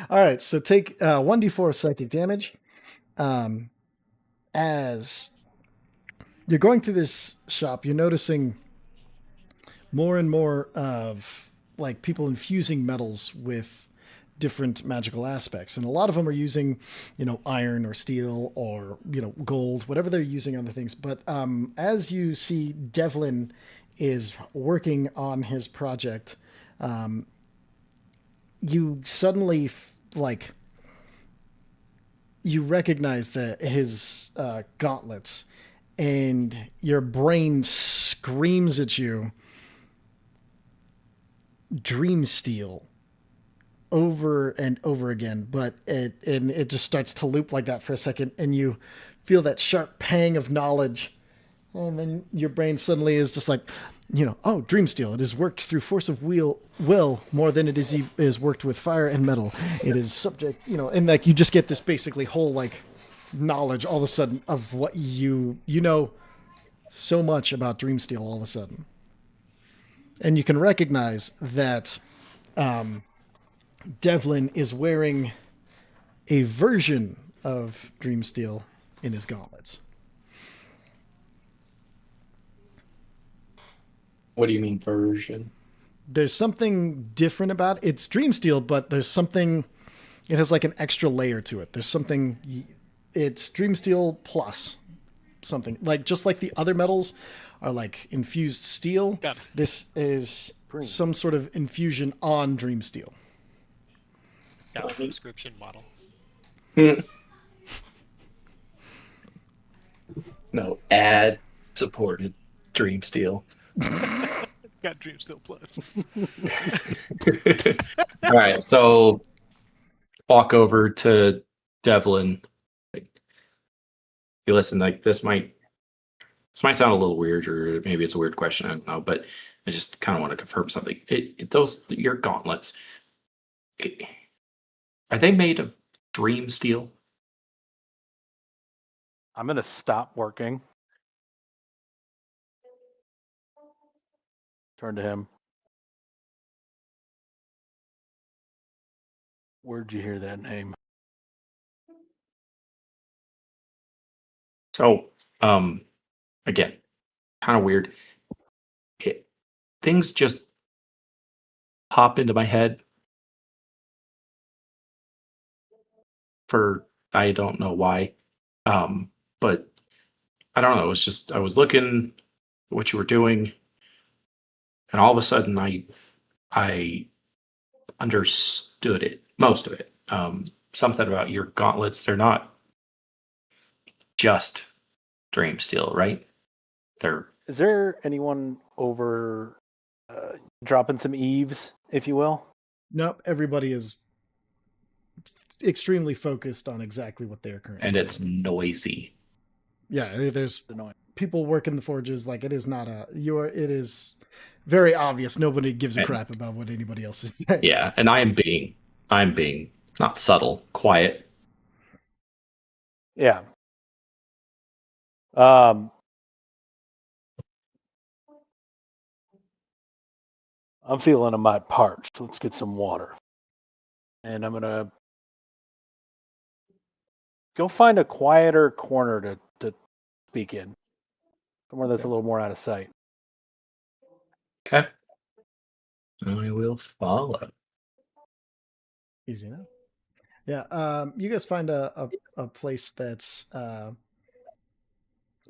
All right, so take 1d4 of psychic damage. As you're going through this shop, you're noticing more and more of like people infusing metals with different magical aspects, and a lot of them are using, iron or steel or gold, whatever they're using on the things. But as you see, Devlin is working on his project. You suddenly you recognize his gauntlets, and your brain screams at you, Dream Steel, over and over again, but it just starts to loop like that for a second, and you feel that sharp pang of knowledge, and then your brain suddenly is just like, oh, Dream Steel. It is worked through force of will more than it is worked with fire and metal. It is subject, and like you just get this basically whole like knowledge all of a sudden of what you know so much about Dream Steel all of a sudden, and you can recognize that Devlin is wearing a version of Dream Steel in his gauntlets. What do you mean version? There's something different about it. It's Dream Steel, but there's something, it has like an extra layer to it. There's something, it's Dream Steel plus something. Like, just like the other metals are like infused steel, Got it. this is some sort of infusion on Dream Steel. Got a subscription model. No, ad supported Dream Steel. Got Dream Steel Plus. All right, so walk over to Devlin. Like, hey, listen, like this might sound a little weird, or maybe it's a weird question. I don't know, but I just kind of want to confirm something. Your gauntlets, are they made of Dream Steel? I'm gonna stop working. Turn to him. Where'd you hear that name? So, again, kind of weird. Things just pop into my head for I don't know why. But I don't know. It was just I was looking at what you were doing, and all of a sudden I understood it, most of it. Something about your gauntlets, they're not just Dream Steel, right? Is there anyone over dropping some eaves, if you will? Nope, everybody is extremely focused on exactly what they're currently And it's doing. noisy. Yeah, there's Annoying. people working the forges. Like, it is not it is very obvious. Nobody gives a And- crap about what anybody else is saying. Yeah, and I'm being not subtle, quiet. Yeah. I'm feeling a mite parched. Let's get some water. And I'm gonna go find a quieter corner to speak in. Somewhere that's Okay. a little more out of sight. Okay. I will follow. Easy enough. Yeah, you guys find a place that's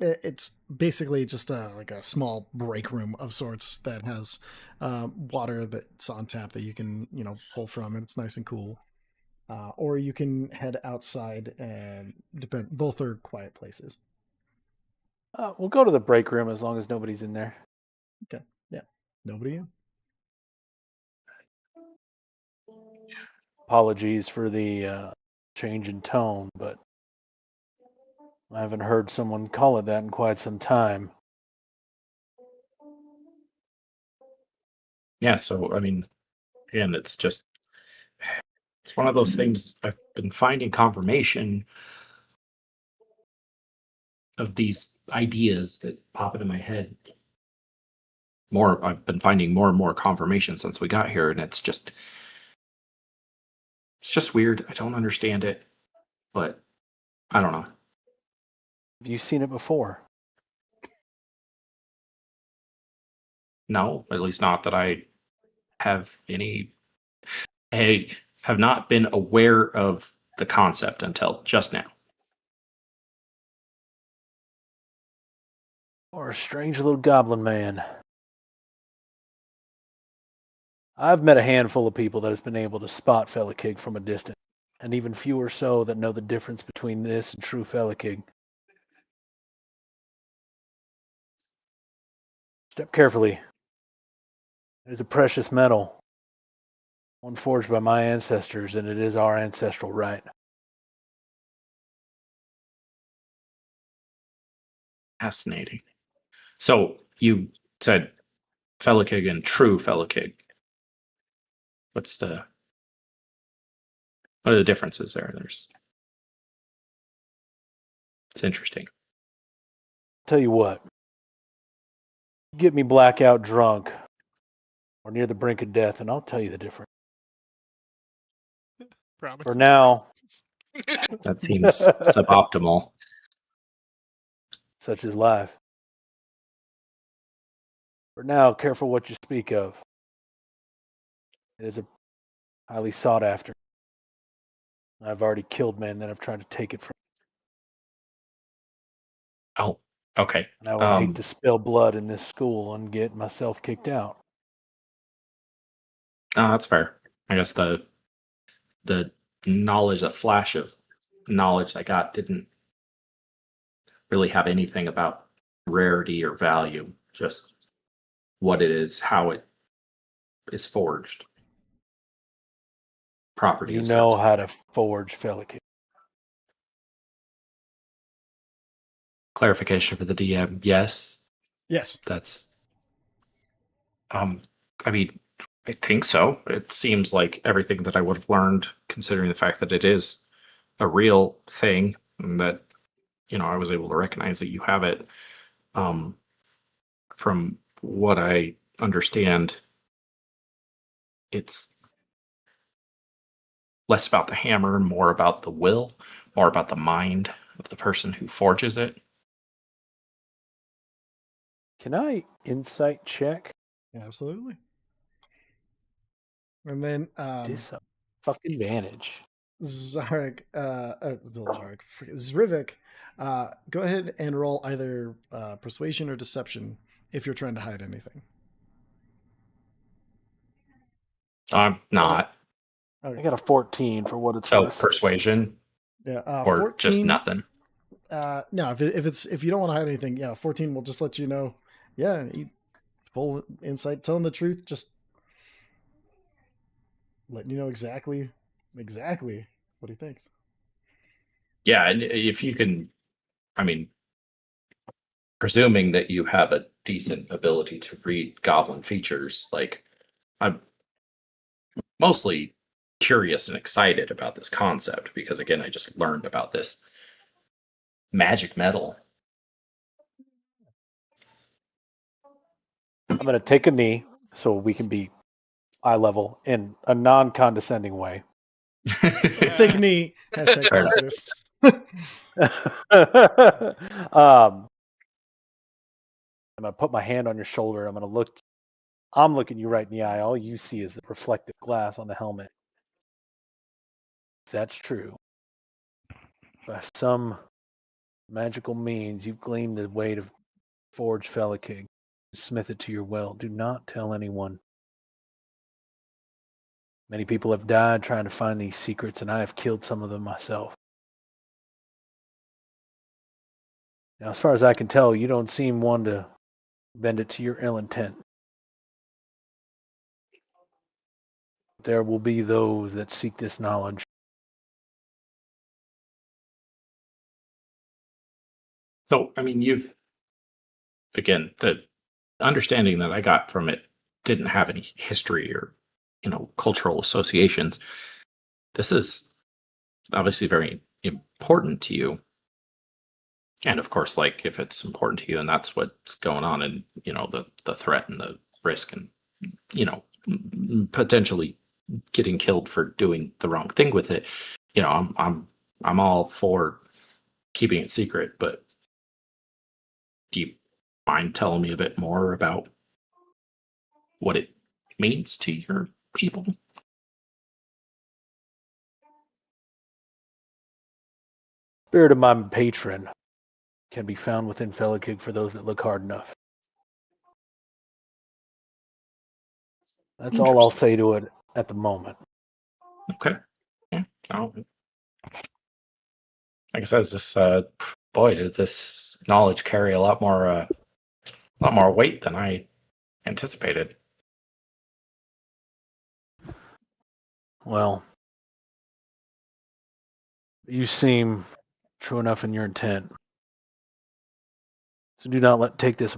it's basically just like a small break room of sorts that has water that's on tap that you can pull from, and it's nice and cool. Or you can head outside, and both are quiet places. We'll go to the break room as long as nobody's in there. Okay, yeah, nobody in. Apologies for the change in tone, but I haven't heard someone call it that in quite some time. Yeah, so I mean, again, it's one of those things. I've been finding confirmation of these ideas that pop into my head. I've been finding more and more confirmation since we got here, and it's just weird. I don't understand it, but I don't know. Have you seen it before? No, at least not that I have any. I have not been aware of the concept until just now. Or a strange little goblin man? I've met a handful of people that has been able to spot Felakig from a distance, and even fewer so that know the difference between this and true Felakig. Step carefully. It is a precious metal, one forged by my ancestors, and it is our ancestral right. Fascinating. So you said Felakig and true Felakig. What are the differences there? It's interesting. Tell you what, get me blackout drunk or near the brink of death, and I'll tell you the difference. Promises, For now, promises. That seems suboptimal. such is life. For now, careful what you speak of. It is a highly sought after. I've already killed men that have tried to take it from me, Oh, okay. and I would hate to spill blood in this school and get myself kicked out. That's fair. I guess the knowledge, the flash of knowledge I got didn't really have anything about rarity or value, just what it is, how it is forged. Property. You know how to forge Felakig. Clarification for the DM. Yes, Yes. that's. I mean, I think so. It seems like everything that I would have learned, considering the fact that it is a real thing, and that I was able to recognize that you have it. From what I understand, it's less about the hammer, more about the will, more about the mind of the person who forges it. Can I insight check? Yeah, absolutely. And then Disadvantage. Zrivik, go ahead and roll either persuasion or deception if you're trying to hide anything. I'm not. Okay. I got a 14 for what it's So worth. persuasion Yeah, or 14, just nothing. No, if you don't want to hide anything, yeah, 14 will just let you know. Yeah, full insight, telling the truth, just letting you know exactly what he thinks. Yeah, and if you can, I mean, presuming that you have a decent ability to read goblin features, like I'm mostly curious and excited about this concept because again, I just learned about this magic metal. I'm going to take a knee so we can be eye level in a non-condescending way. Take a knee. Hashtag Fair enough. positive. I'm going to put my hand on your shoulder. I'm looking you right in the eye. All you see is the reflective glass on the helmet. If that's true, by some magical means, you've gleaned the way to forge Felakig. Smith it to your will. Do not tell anyone. Many people have died trying to find these secrets, and I have killed some of them myself. Now, as far as I can tell, you don't seem one to bend it to your ill intent. There will be those that seek this knowledge. So, I mean, the understanding that I got from it didn't have any history or, cultural associations. This is obviously very important to you. And of course, like if it's important to you and that's what's going on and, the threat and the risk and, potentially getting killed for doing the wrong thing with it, I'm all for keeping it secret, but do you mind telling me a bit more about what it means to your people? Spirit of my patron can be found within Felakig for those that look hard enough. That's all I'll say to it at the moment. Okay. Yeah. Like I said, this boy, did this knowledge carry a lot more weight than I anticipated. Well, you seem true enough in your intent. So do not take this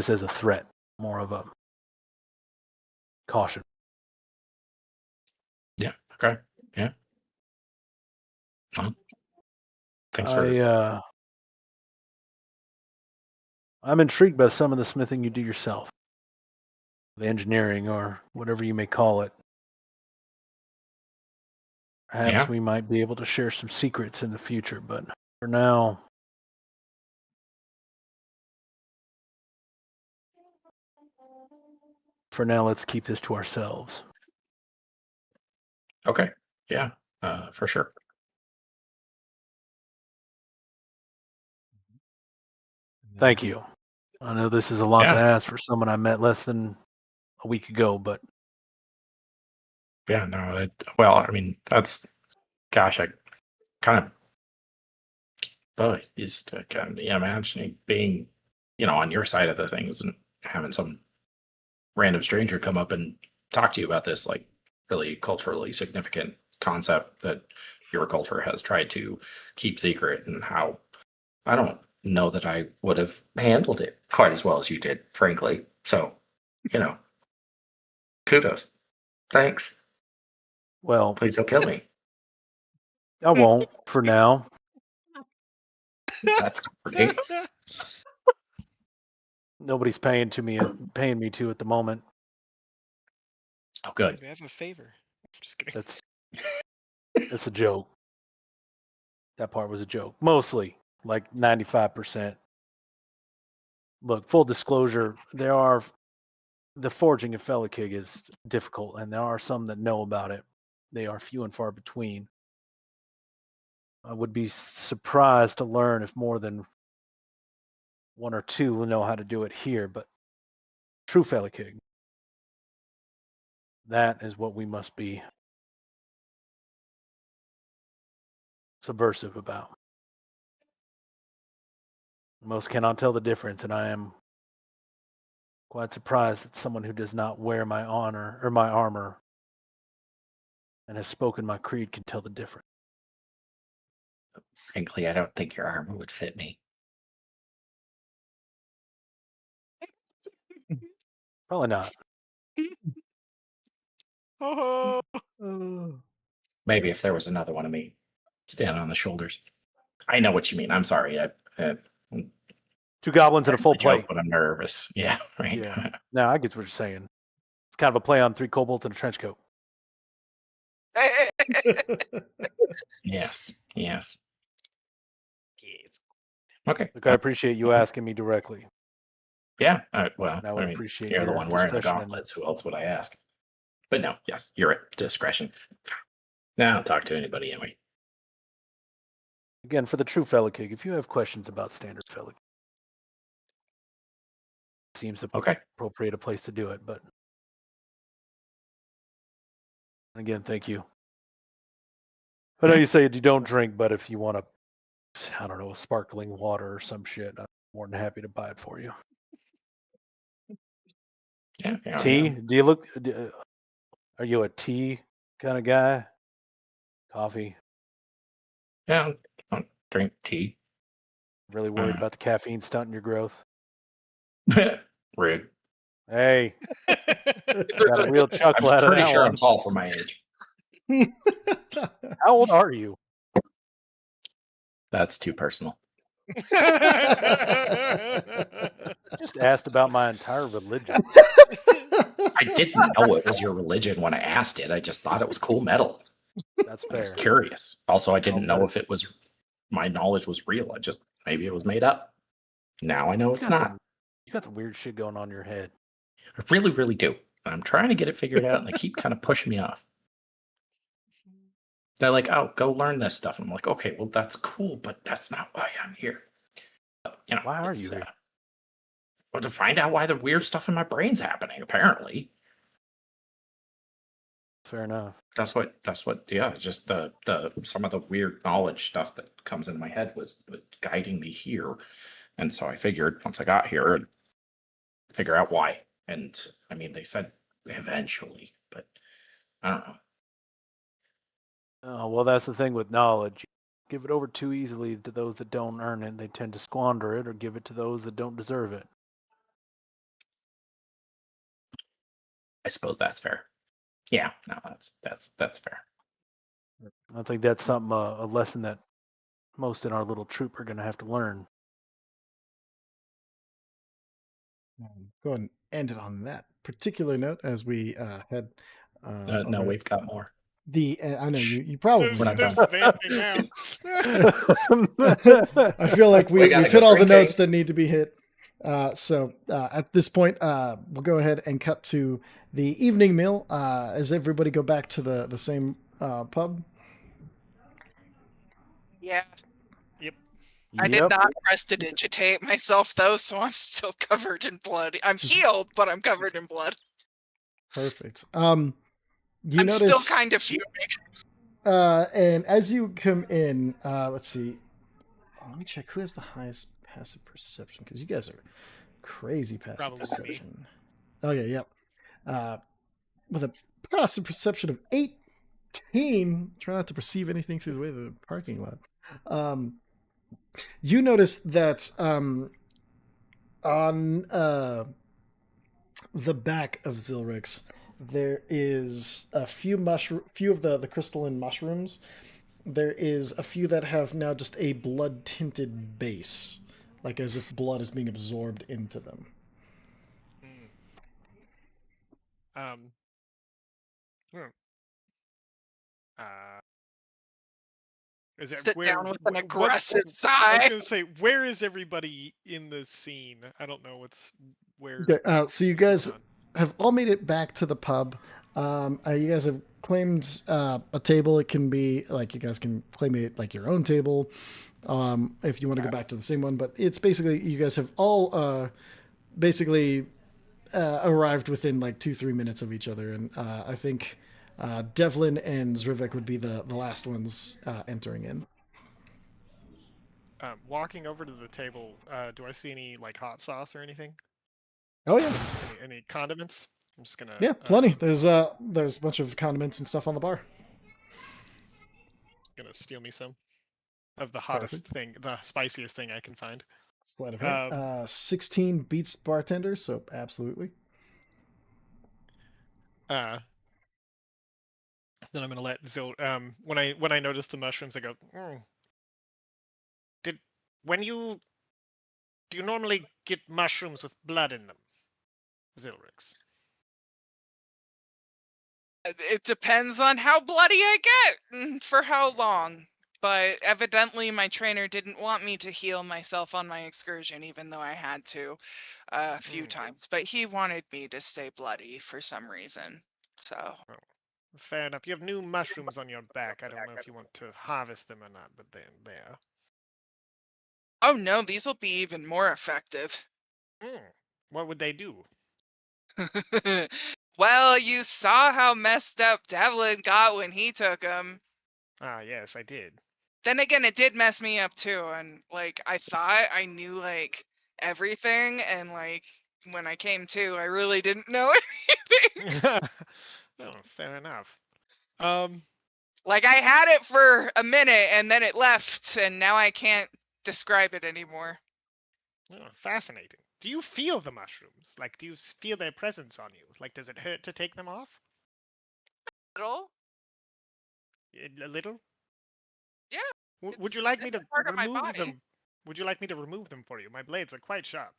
as a threat, more of a caution. Yeah. Okay. Yeah. Thanks for. I'm intrigued by some of the smithing you do yourself, the engineering or whatever you may call it. Perhaps we might be able to share some secrets in the future, but for now, let's keep this to ourselves. Okay. Yeah. For sure. Thank you. I know this is a lot to ask for someone I met less than a week ago, but yeah, no. Well, I mean, gosh, I kind of, but is kind of imagining being, on your side of the things and having some random stranger come up and talk to you about this, like really culturally significant concept that your culture has tried to keep secret, and how I don't know that I would have handled it quite as well as you did, frankly. So, kudos. Thanks. Well, please don't kill me. I won't for now. That's comforting. Nobody's paying me to at the moment. Oh, good. We have a favor. Just kidding. That's a joke. That part was a joke. Mostly, like 95%. Look, full disclosure, the forging of Felakig is difficult, and there are some that know about it. They are few and far between. I would be surprised to learn if more than one or two will know how to do it here, but true Felakig, that is what we must be subversive about. Most cannot tell the difference, and I am quite surprised that someone who does not wear my honor or my armor and has spoken my creed can tell the difference. Frankly, I don't think your armor would fit me. Probably not. Oh, Maybe if there was another one of me standing on the shoulders. I know what you mean. I'm sorry. I'm 2 goblins and a full joke, plate. but I'm nervous. Yeah, right. Yeah. No, I get what you're saying. It's kind of a play on 3 kobolds in a trench coat. Yes. Yes. yes. Okay. Look, I appreciate you asking me directly. Yeah. Well, And I would appreciate you're the your one wearing the discretion in gauntlets. Who else would I ask? But no, yes, you're at discretion. Now, don't talk to anybody anyway. Again, for the true Felikig, if you have questions about standard Felikig, seems Okay. appropriate a place to do it. But again, thank you. I know you say you don't drink, but if you want I don't know, a sparkling water or some shit, I'm more than happy to buy it for you. Yeah. Tea? Yeah. Do you look? Are you a tea kind of guy? Coffee? Yeah. I don't drink tea. Really worried about the caffeine stunting your growth? Rude. Hey, got a real chuckle out I'm of pretty that sure one. I'm tall for my age. How old are you? That's too personal. Just asked about my entire religion. I didn't know it was your religion when I asked it. I just thought it was cool metal. That's I was fair. curious. Also, I didn't know but if it was my knowledge was real. Maybe it was made up. Now I know it's You got not. some- You got some weird shit going on in your head. I really, really do. I'm trying to get it figured out, and they keep kind of pushing me off. They're like, "Oh, go learn this stuff." I'm like, "Okay, well, that's cool, but that's not why I'm here." Why are it's, you here? Well, to find out why the weird stuff in my brain's happening. Apparently, Fair enough. that's what. Yeah, just the some of the weird knowledge stuff that comes into my head was guiding me here, and so I figured once I got here, I'd figure out why. And I mean, they said eventually, but I don't know. Oh, well, that's the thing with knowledge. Give it over too easily to those that don't earn it. They tend to squander it or give it to those that don't deserve it. I suppose that's fair. Yeah, no, that's fair. I think that's something, a lesson that most in our little troop are going to have to learn. Go ahead and end it on that particular note as we head. No, over we've got more. I know you probably. There's, We're not there's done. vamping now. I feel like We we've gotta hit go all the drinking. notes that need to be hit. So at this point, we'll go ahead and cut to the evening meal as everybody go back to the same pub. Yeah. Yep. I did Yep. not prestidigitate myself though, so I'm still covered in blood. I'm healed, but I'm covered in blood. Perfect. You I'm notice still kind of fuming. and as you come in, let's see. Let me check who has the highest passive perception because you guys are crazy passive Probably me. perception. Oh yeah, yep. With a passive perception of 18, try not to perceive anything through the way of the parking lot. You notice that on the back of Zilrix, there is a few of the crystalline mushrooms. There is a few that have now just a blood tinted base, like as if blood is being absorbed into them. Hmm. Is it Sit where, down with an what- aggressive I was sigh. gonna say, where is everybody in the scene? I don't know where. Okay, so you guys going on. have all made it back to the pub. You guys have claimed a table. It can be like you guys can claim it like your own table if you want to go back to the same one. But it's basically you guys have all arrived within like 2-3 minutes of each other, and I think Devlin and Zrivek would be the last ones entering in. Walking over to the table, do I see any like hot sauce or anything? Oh yeah, Any condiments? I'm just gonna. yeah, plenty. There's a bunch of condiments and stuff on the bar. gonna steal me some of the hottest Perfect. thing, the spiciest thing I can find. Sleight of hand. 16 beats bartender, so absolutely. Then I'm gonna let Zil. When I notice the mushrooms, I go. Did when you do you normally get mushrooms with blood in them, Zilrix? It depends on how bloody I get and for how long. But evidently, my trainer didn't want me to heal myself on my excursion, even though I had to a few times. But he wanted me to stay bloody for some reason. So. Fair enough. You have new mushrooms on your back. I don't know if you want to harvest them or not, but they're there. Oh no, these will be even more effective. What would they do? Well, you saw how messed up Devlin got when he took them. Ah, yes, I did. Then again, it did mess me up too, and like I thought I knew like everything, and like when I came to, I really didn't know anything. Oh, fair enough. Like I had it for a minute, and then it left, and now I can't describe it anymore. Fascinating. Do you feel the mushrooms? Like, do you feel their presence on you? Like, does it hurt to take them off? At all? A little? Yeah. Would you like me it's to a part of my remove body. them? Would you like me to remove them for you? My blades are quite sharp.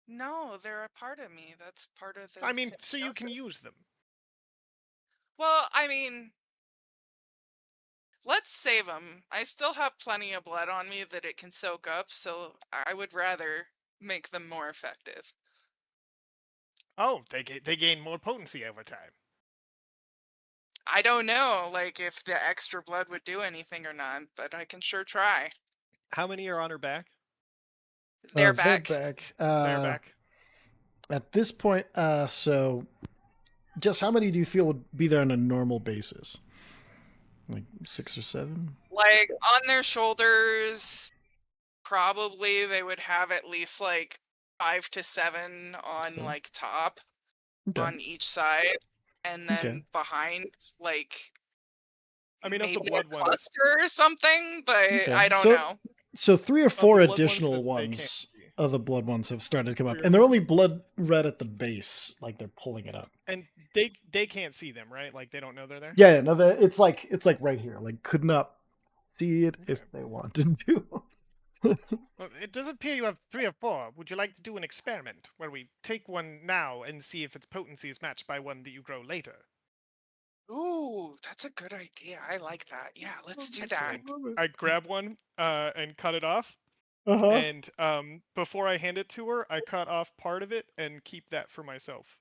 No, they're a part of me. That's part of the. I mean, so you can use them. Well, I mean, let's save them. I still have plenty of blood on me that it can soak up, so I would rather make them more effective. Oh, they gain more potency over time. I don't know, like, if the extra blood would do anything or not, but I can sure try. How many are on her back? They're back. They're back. They're back. At this point, so just how many do you feel would be there on a normal basis? Like 6 or 7? Like, on their shoulders, probably they would have at least, like, 5 to 7 on, So- like, top Okay. on each side. And then Okay. behind, like, I mean, of the maybe blood a ones. cluster or something, but Okay. I don't So- know. So 3 or 4 blood ones additional that they ones can't see. of the blood ones have started to come up, 3 or and they're 4. only blood red at the base, like they're pulling it up. And they can't see them, right? Like they don't know they're there. Yeah, no, it's like right here. Like could not see it if they wanted to. Well, it does appear you have 3 or 4. Would you like to do an experiment where we take one now and see if its potency is matched by one that you grow later? Ooh, that's a good idea. I like that. Yeah, let's do that. I grab one and cut it off. Uh-huh. And before I hand it to her, I cut off part of it and keep that for myself.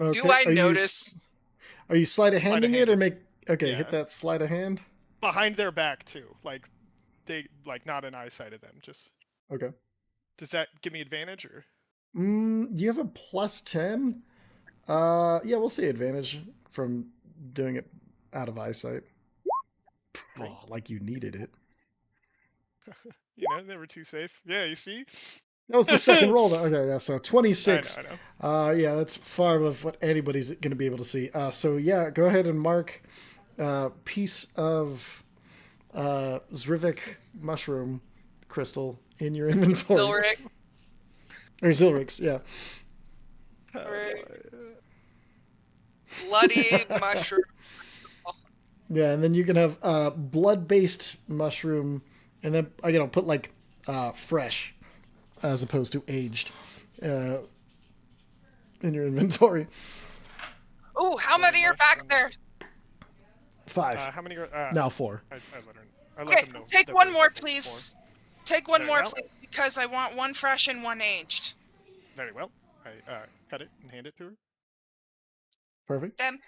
Okay. I Are you notice- Are you sleight of handing it or make? Okay, Yeah. hit that sleight of hand. Behind their back too. Like they not an eyesight of them. Just Okay. does that give me advantage or? Do you have a +10? Yeah, we'll see advantage from doing it out of eyesight. Oh, like you needed it. You know, never too safe. Yeah, you see? That was the second roll, though. Okay, yeah, so 26. I know. Yeah, that's far above what anybody's going to be able to see. So yeah, go ahead and mark piece of Zrivik mushroom crystal in your inventory. Zilric. Or Zilrix, yeah. Bloody mushroom. Yeah, and then you can have blood-based mushroom, and then put like fresh as opposed to aged in your inventory. Ooh, how many are back there? 5. How many are Now 4. I let her. I let Okay, them know take that one there's more, like please. Take one Very more, well. please, because I want one fresh and one aged. 4. Very well. I cut it and hand it to her. Perfect. Them.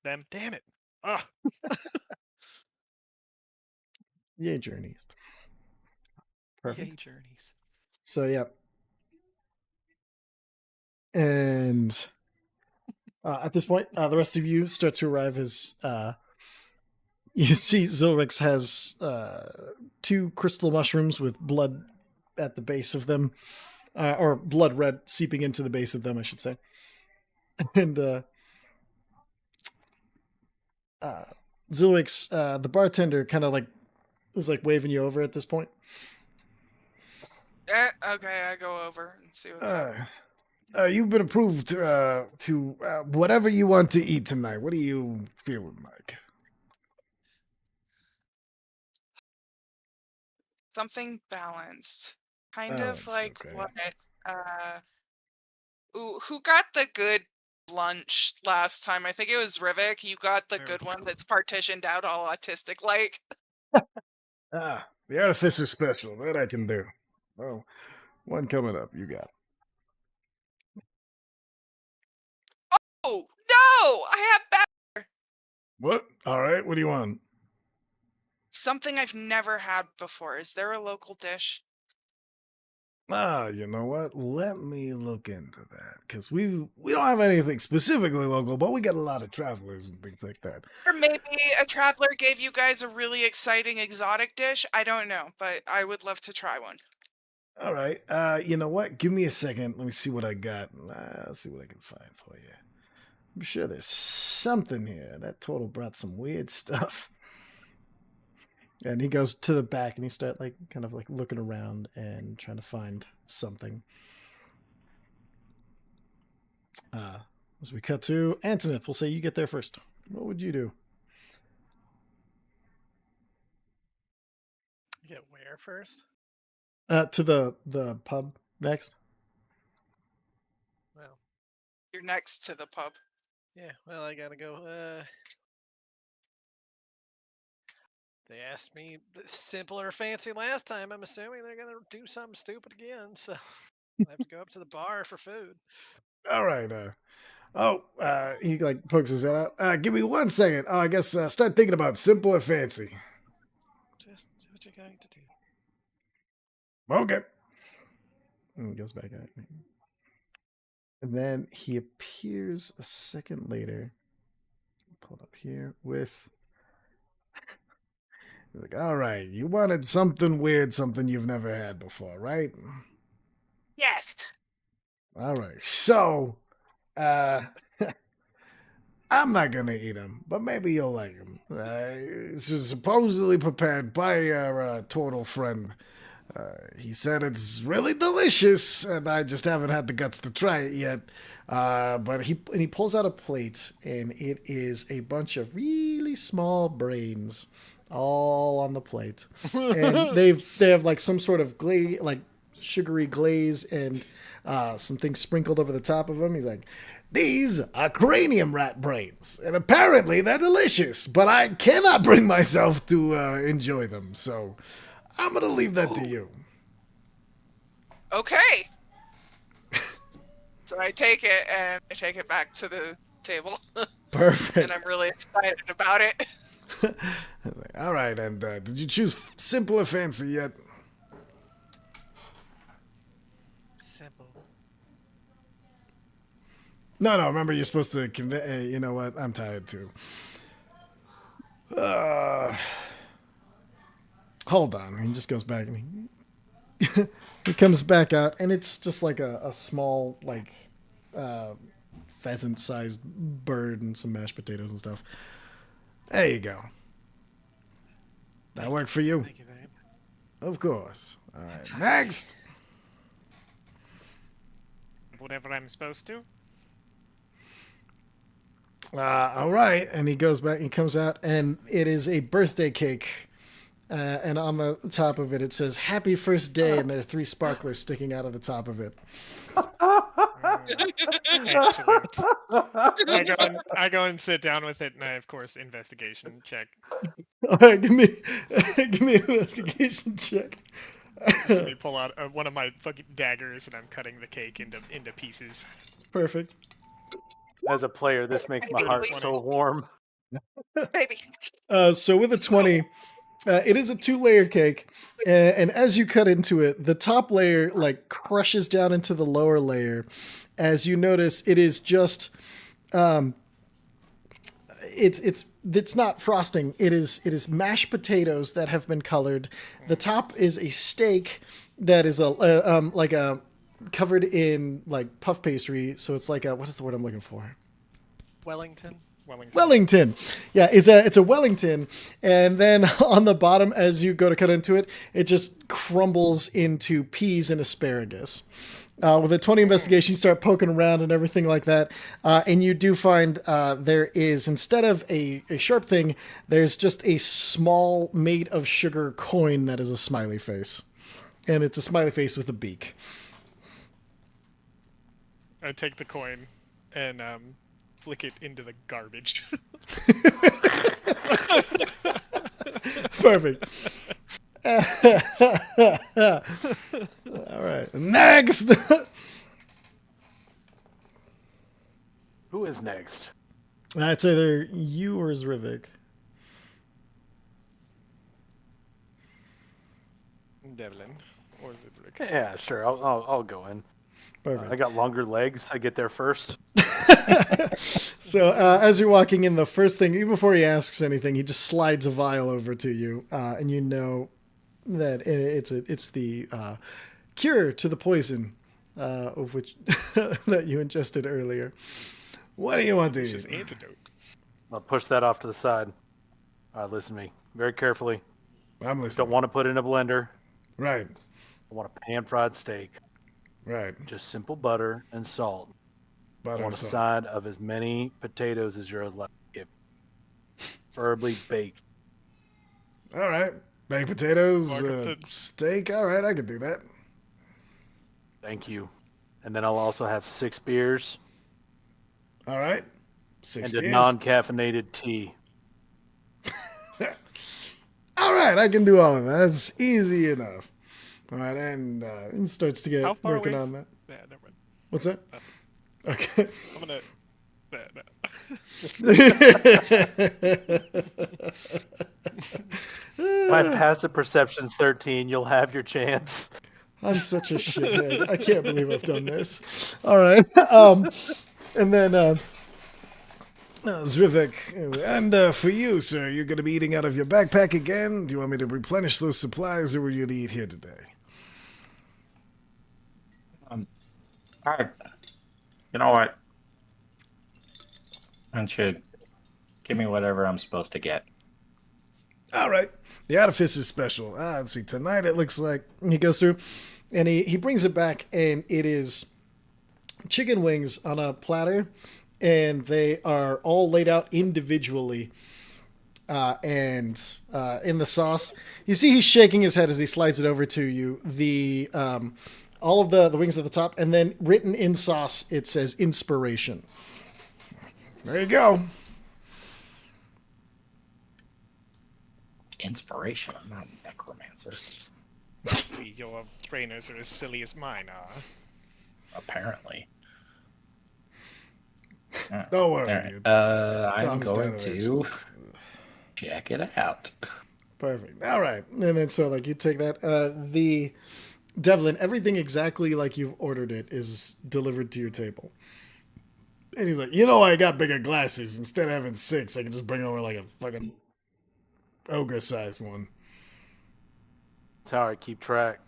Them. Damn it. Ah. Yay, journeys. Perfect. Yay, journeys. So yeah. And at this point, the rest of you start to arrive as you see Zilrix has 2 crystal mushrooms with blood at the base of them, or blood red seeping into the base of them, I should say. And Zilix, the bartender, kind of like is like waving you over at this point. Okay, I go over and see what's up. You've been approved to whatever you want to eat tonight. What are you feeling like? Something balanced. Kind of Balanced, like okay. what who got the good lunch last time? I think it was Rivik. You got the good one that's partitioned out all autistic like. The Artificer Special. That I can do. Well, one coming up. You got it. Oh no! I have What? All right. What do you want? something I've never had before. Is there a local dish? You know what? Let me look into that because we don't have anything specifically local, but we got a lot of travelers and things like that. Or maybe a traveler gave you guys a really exciting exotic dish? I don't know, but I would love to try one. All right. You know what? Give me a second. Let me see what I got. Let's see what I can find for you. I'm sure there's something here. That total brought some weird stuff. And he goes to the back and he starts like kind of like looking around and trying to find something. As we cut to Antoinette, we'll say you get there first. What would you do? Get where first? To the pub next. Well, You're next to the pub. yeah. Well, I gotta go. They asked me simple or fancy last time. I'm assuming they're gonna do something stupid again. So I have to go up to the bar for food. All right. He like pokes his head out. Give me 1 second. Oh, I guess start thinking about simple or fancy. Just do what you're going to do. Okay. And he goes back out. And then he appears a second later. Pull it up here with. He's like, all right, you wanted something weird, something you've never had before, right? Yes. All right. So, I'm not gonna eat them, but maybe you'll like them. This is supposedly prepared by your turtle friend. He said it's really delicious, and I just haven't had the guts to try it yet. But he pulls out a plate, and it is a bunch of really small brains, all on the plate, and they have like some sort of glaze, like sugary glaze, and some things sprinkled over the top of them. He's like, these are cranium rat brains, and apparently they're delicious, but I cannot bring myself to enjoy them, so I'm going to leave that to you. Okay. So I take it and I take it back to the table. Perfect. And I'm really excited about it. All right, and did you choose simple or fancy yet? Simple. No, remember you're supposed to convey. You know what? I'm tired too. Hold on. He just goes back and he comes back out, and it's just like a small, like, pheasant-sized bird and some mashed potatoes and stuff. There you go. That work for you? Thank you very much. Of course. All right. Next. Whatever I'm supposed to. All right. And he goes back. He comes out, and it is a birthday cake. And on the top of it, it says "Happy First Day," and there are 3 sparklers sticking out of the top of it. Excellent. I go and sit down with it, and I, of course, investigation check. All right, give me an investigation check. So we pull out one of my fucking daggers, and I'm cutting the cake into pieces. Perfect. As a player, this makes my heart so warm. Baby. So with a 20, it is a 2-layer cake, and as you cut into it, the top layer like crushes down into the lower layer. As you notice, it is just, it's not frosting. It is mashed potatoes that have been colored. The top is a steak that is covered in like puff pastry. So it's like what is the word I'm looking for? Wellington. Wellington. Yeah, it's a Wellington, and then on the bottom, as you go to cut into it, it just crumbles into peas and asparagus. With a 20 investigation, you start poking around and everything like that, and you do find there is, instead of a sharp thing, there's just a small made of sugar coin that is a smiley face, and it's a smiley face with a beak. I take the coin and flick it into the garbage. Perfect. All right. Next. Who is next? It's either you or Zrivik. Devlin, or is it Rick? Yeah, sure. I'll go in. Perfect. I got longer legs. I get there first. So as you're walking in, the first thing, even before he asks anything, he just slides a vial over to you, and you know that it's the cure to the poison of which that you ingested earlier. What do you want to It's eat? just antidote. I'll push that off to the side. All right, listen to me very carefully. I'm listening. Don't want to put it in a blender. Right, I want a pan-fried steak. right. Just simple butter and salt. I Butter want and a salt. side of as many potatoes as you're allowed to give. Preferably baked. All right. Baked potatoes, Welcome to- steak. All right, I can do that. Thank you. And then I'll also have 6 beers All right. 6 and a beers. non-caffeinated tea. All right, I can do all of that. That's easy enough. All right, and it starts to How get far working away on that. Yeah, never mind. What's that? Okay. I'm gonna. My passive perception's 13. You'll have your chance. I'm such a shithead. I can't believe I've done this. All right. And then Zrivik, and for you, sir, you're going to be eating out of your backpack again? Do you want me to replenish those supplies, or will you eat here today? You know what? Why don't you give me whatever I'm supposed to get? All right. The artifice is special. Let's see. Tonight it looks like he goes through, and he brings it back, and it is chicken wings on a platter, and they are all laid out individually. And in the sauce, you see he's shaking his head as he slides it over to you. The all of the wings at the top, and then written in sauce, it says inspiration. There you go. Inspiration. I'm not a necromancer, See, your trainers are as silly as mine are. apparently. Don't worry. Alright, dude. I'm Thumbs going down to check it out. Perfect. All right. And then so like you take that. The Devlin, everything exactly like you've ordered it is delivered to your table. And he's like, I got bigger glasses. Instead of having 6, I can just bring over like a fucking ogre-sized one. That's how I keep track.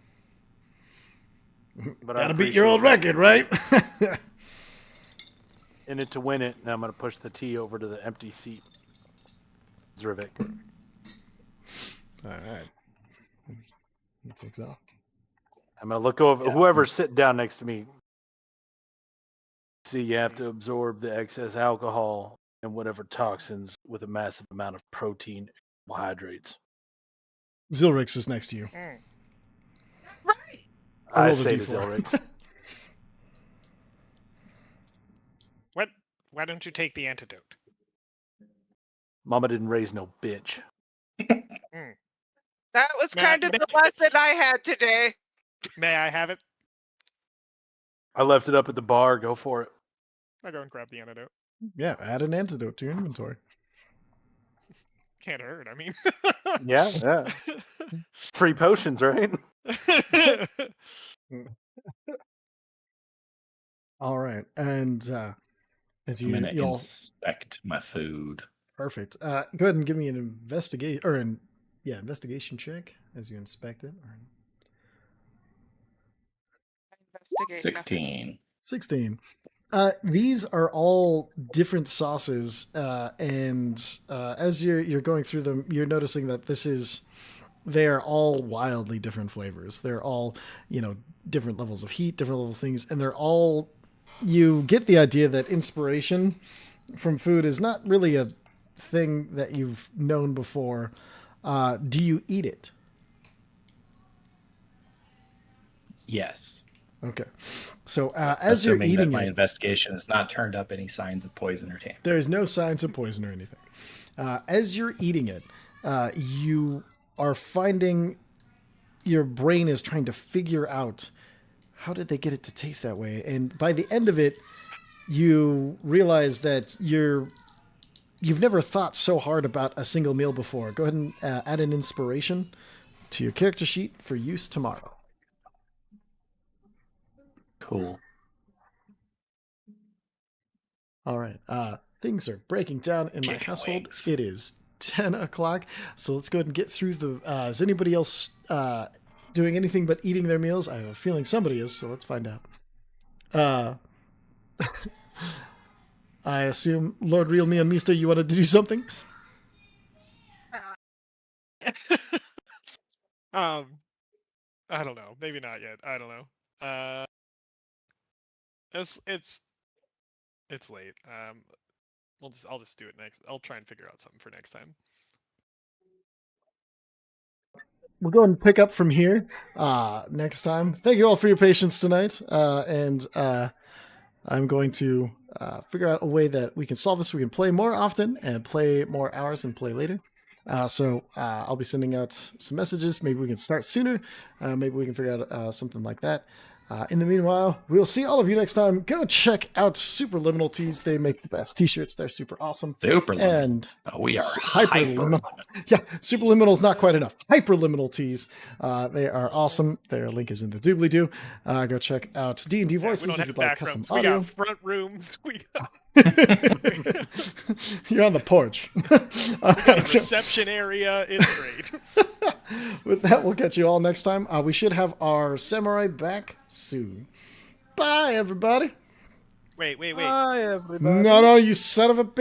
But I Gotta beat your old appreciate record, right? In it to win it, and I'm going to push the tea over to the empty seat. Zrivik. All right. He takes off. I'm going to look over whoever's sitting down next to me. See, you have to absorb the excess alcohol and whatever toxins with a massive amount of protein and carbohydrates. Zilrix is next to you. Right. I I rolled a say to D4. Zilrix. Why don't you take the antidote? Mama didn't raise no bitch. That was Matt, kind of the lesson I had today. May I have it? I left it up at the bar. Go for it. I'll go and grab the antidote. Yeah, add an antidote to your inventory. Can't hurt. I mean. Yeah. Free potions, right? All right. And as I'm gonna you all inspect my food. perfect. Go ahead and give me an investigation check as you inspect it. Investigate. 16. 16. These are all different sauces, and as you're going through them, you're noticing that they are all wildly different flavors. They're all, different levels of heat, different levels of things, and they're all. You get the idea that inspiration from food is not really a thing that you've known before. Do you eat it? Yes. Okay. So as you're Assuming eating that my it, investigation has not turned up any signs of poison or tampering. there is no signs of poison or anything. As you're eating it, you are finding your brain is trying to figure out how did they get it to taste that way. And by the end of it, you realize that you've never thought so hard about a single meal before. Go ahead and add an inspiration to your character sheet for use tomorrow. Cool. All right. Things are breaking down in my Chicken household. wings. It is 10 o'clock. So let's go ahead and get through the... is anybody else doing anything but eating their meals? I have a feeling somebody is, so let's find out. I assume Lord Real Me and Mista, you wanted to do something? I don't know. Maybe not yet. I don't know. It's late. I'll just do it next. I'll try and figure out something for next time. We'll go and pick up from here next time. Thank you all for your patience tonight. And I'm going to figure out a way that we can solve this. We can play more often and play more hours and play later. So I'll be sending out some messages. Maybe we can start sooner. Maybe we can figure out something like that. In the meanwhile, we'll see all of you next time. Go check out Superliminal Tees. They make the best t-shirts. They're super awesome. Superliminal. And We are Hyperliminal. hyperliminal. Yeah, Superliminal's not quite enough. Hyperliminal Tees. They are awesome. Their link is in the doobly-doo. Go check out D&D Yeah, we Voices don't if have you'd like back custom rooms. We audio. got front rooms. We got You're on the porch. All a right, so reception area. It's great. with that, we'll catch you all next time. We should have our samurai back soon. Bye, everybody. Wait. Bye, everybody. No, you son of a bitch.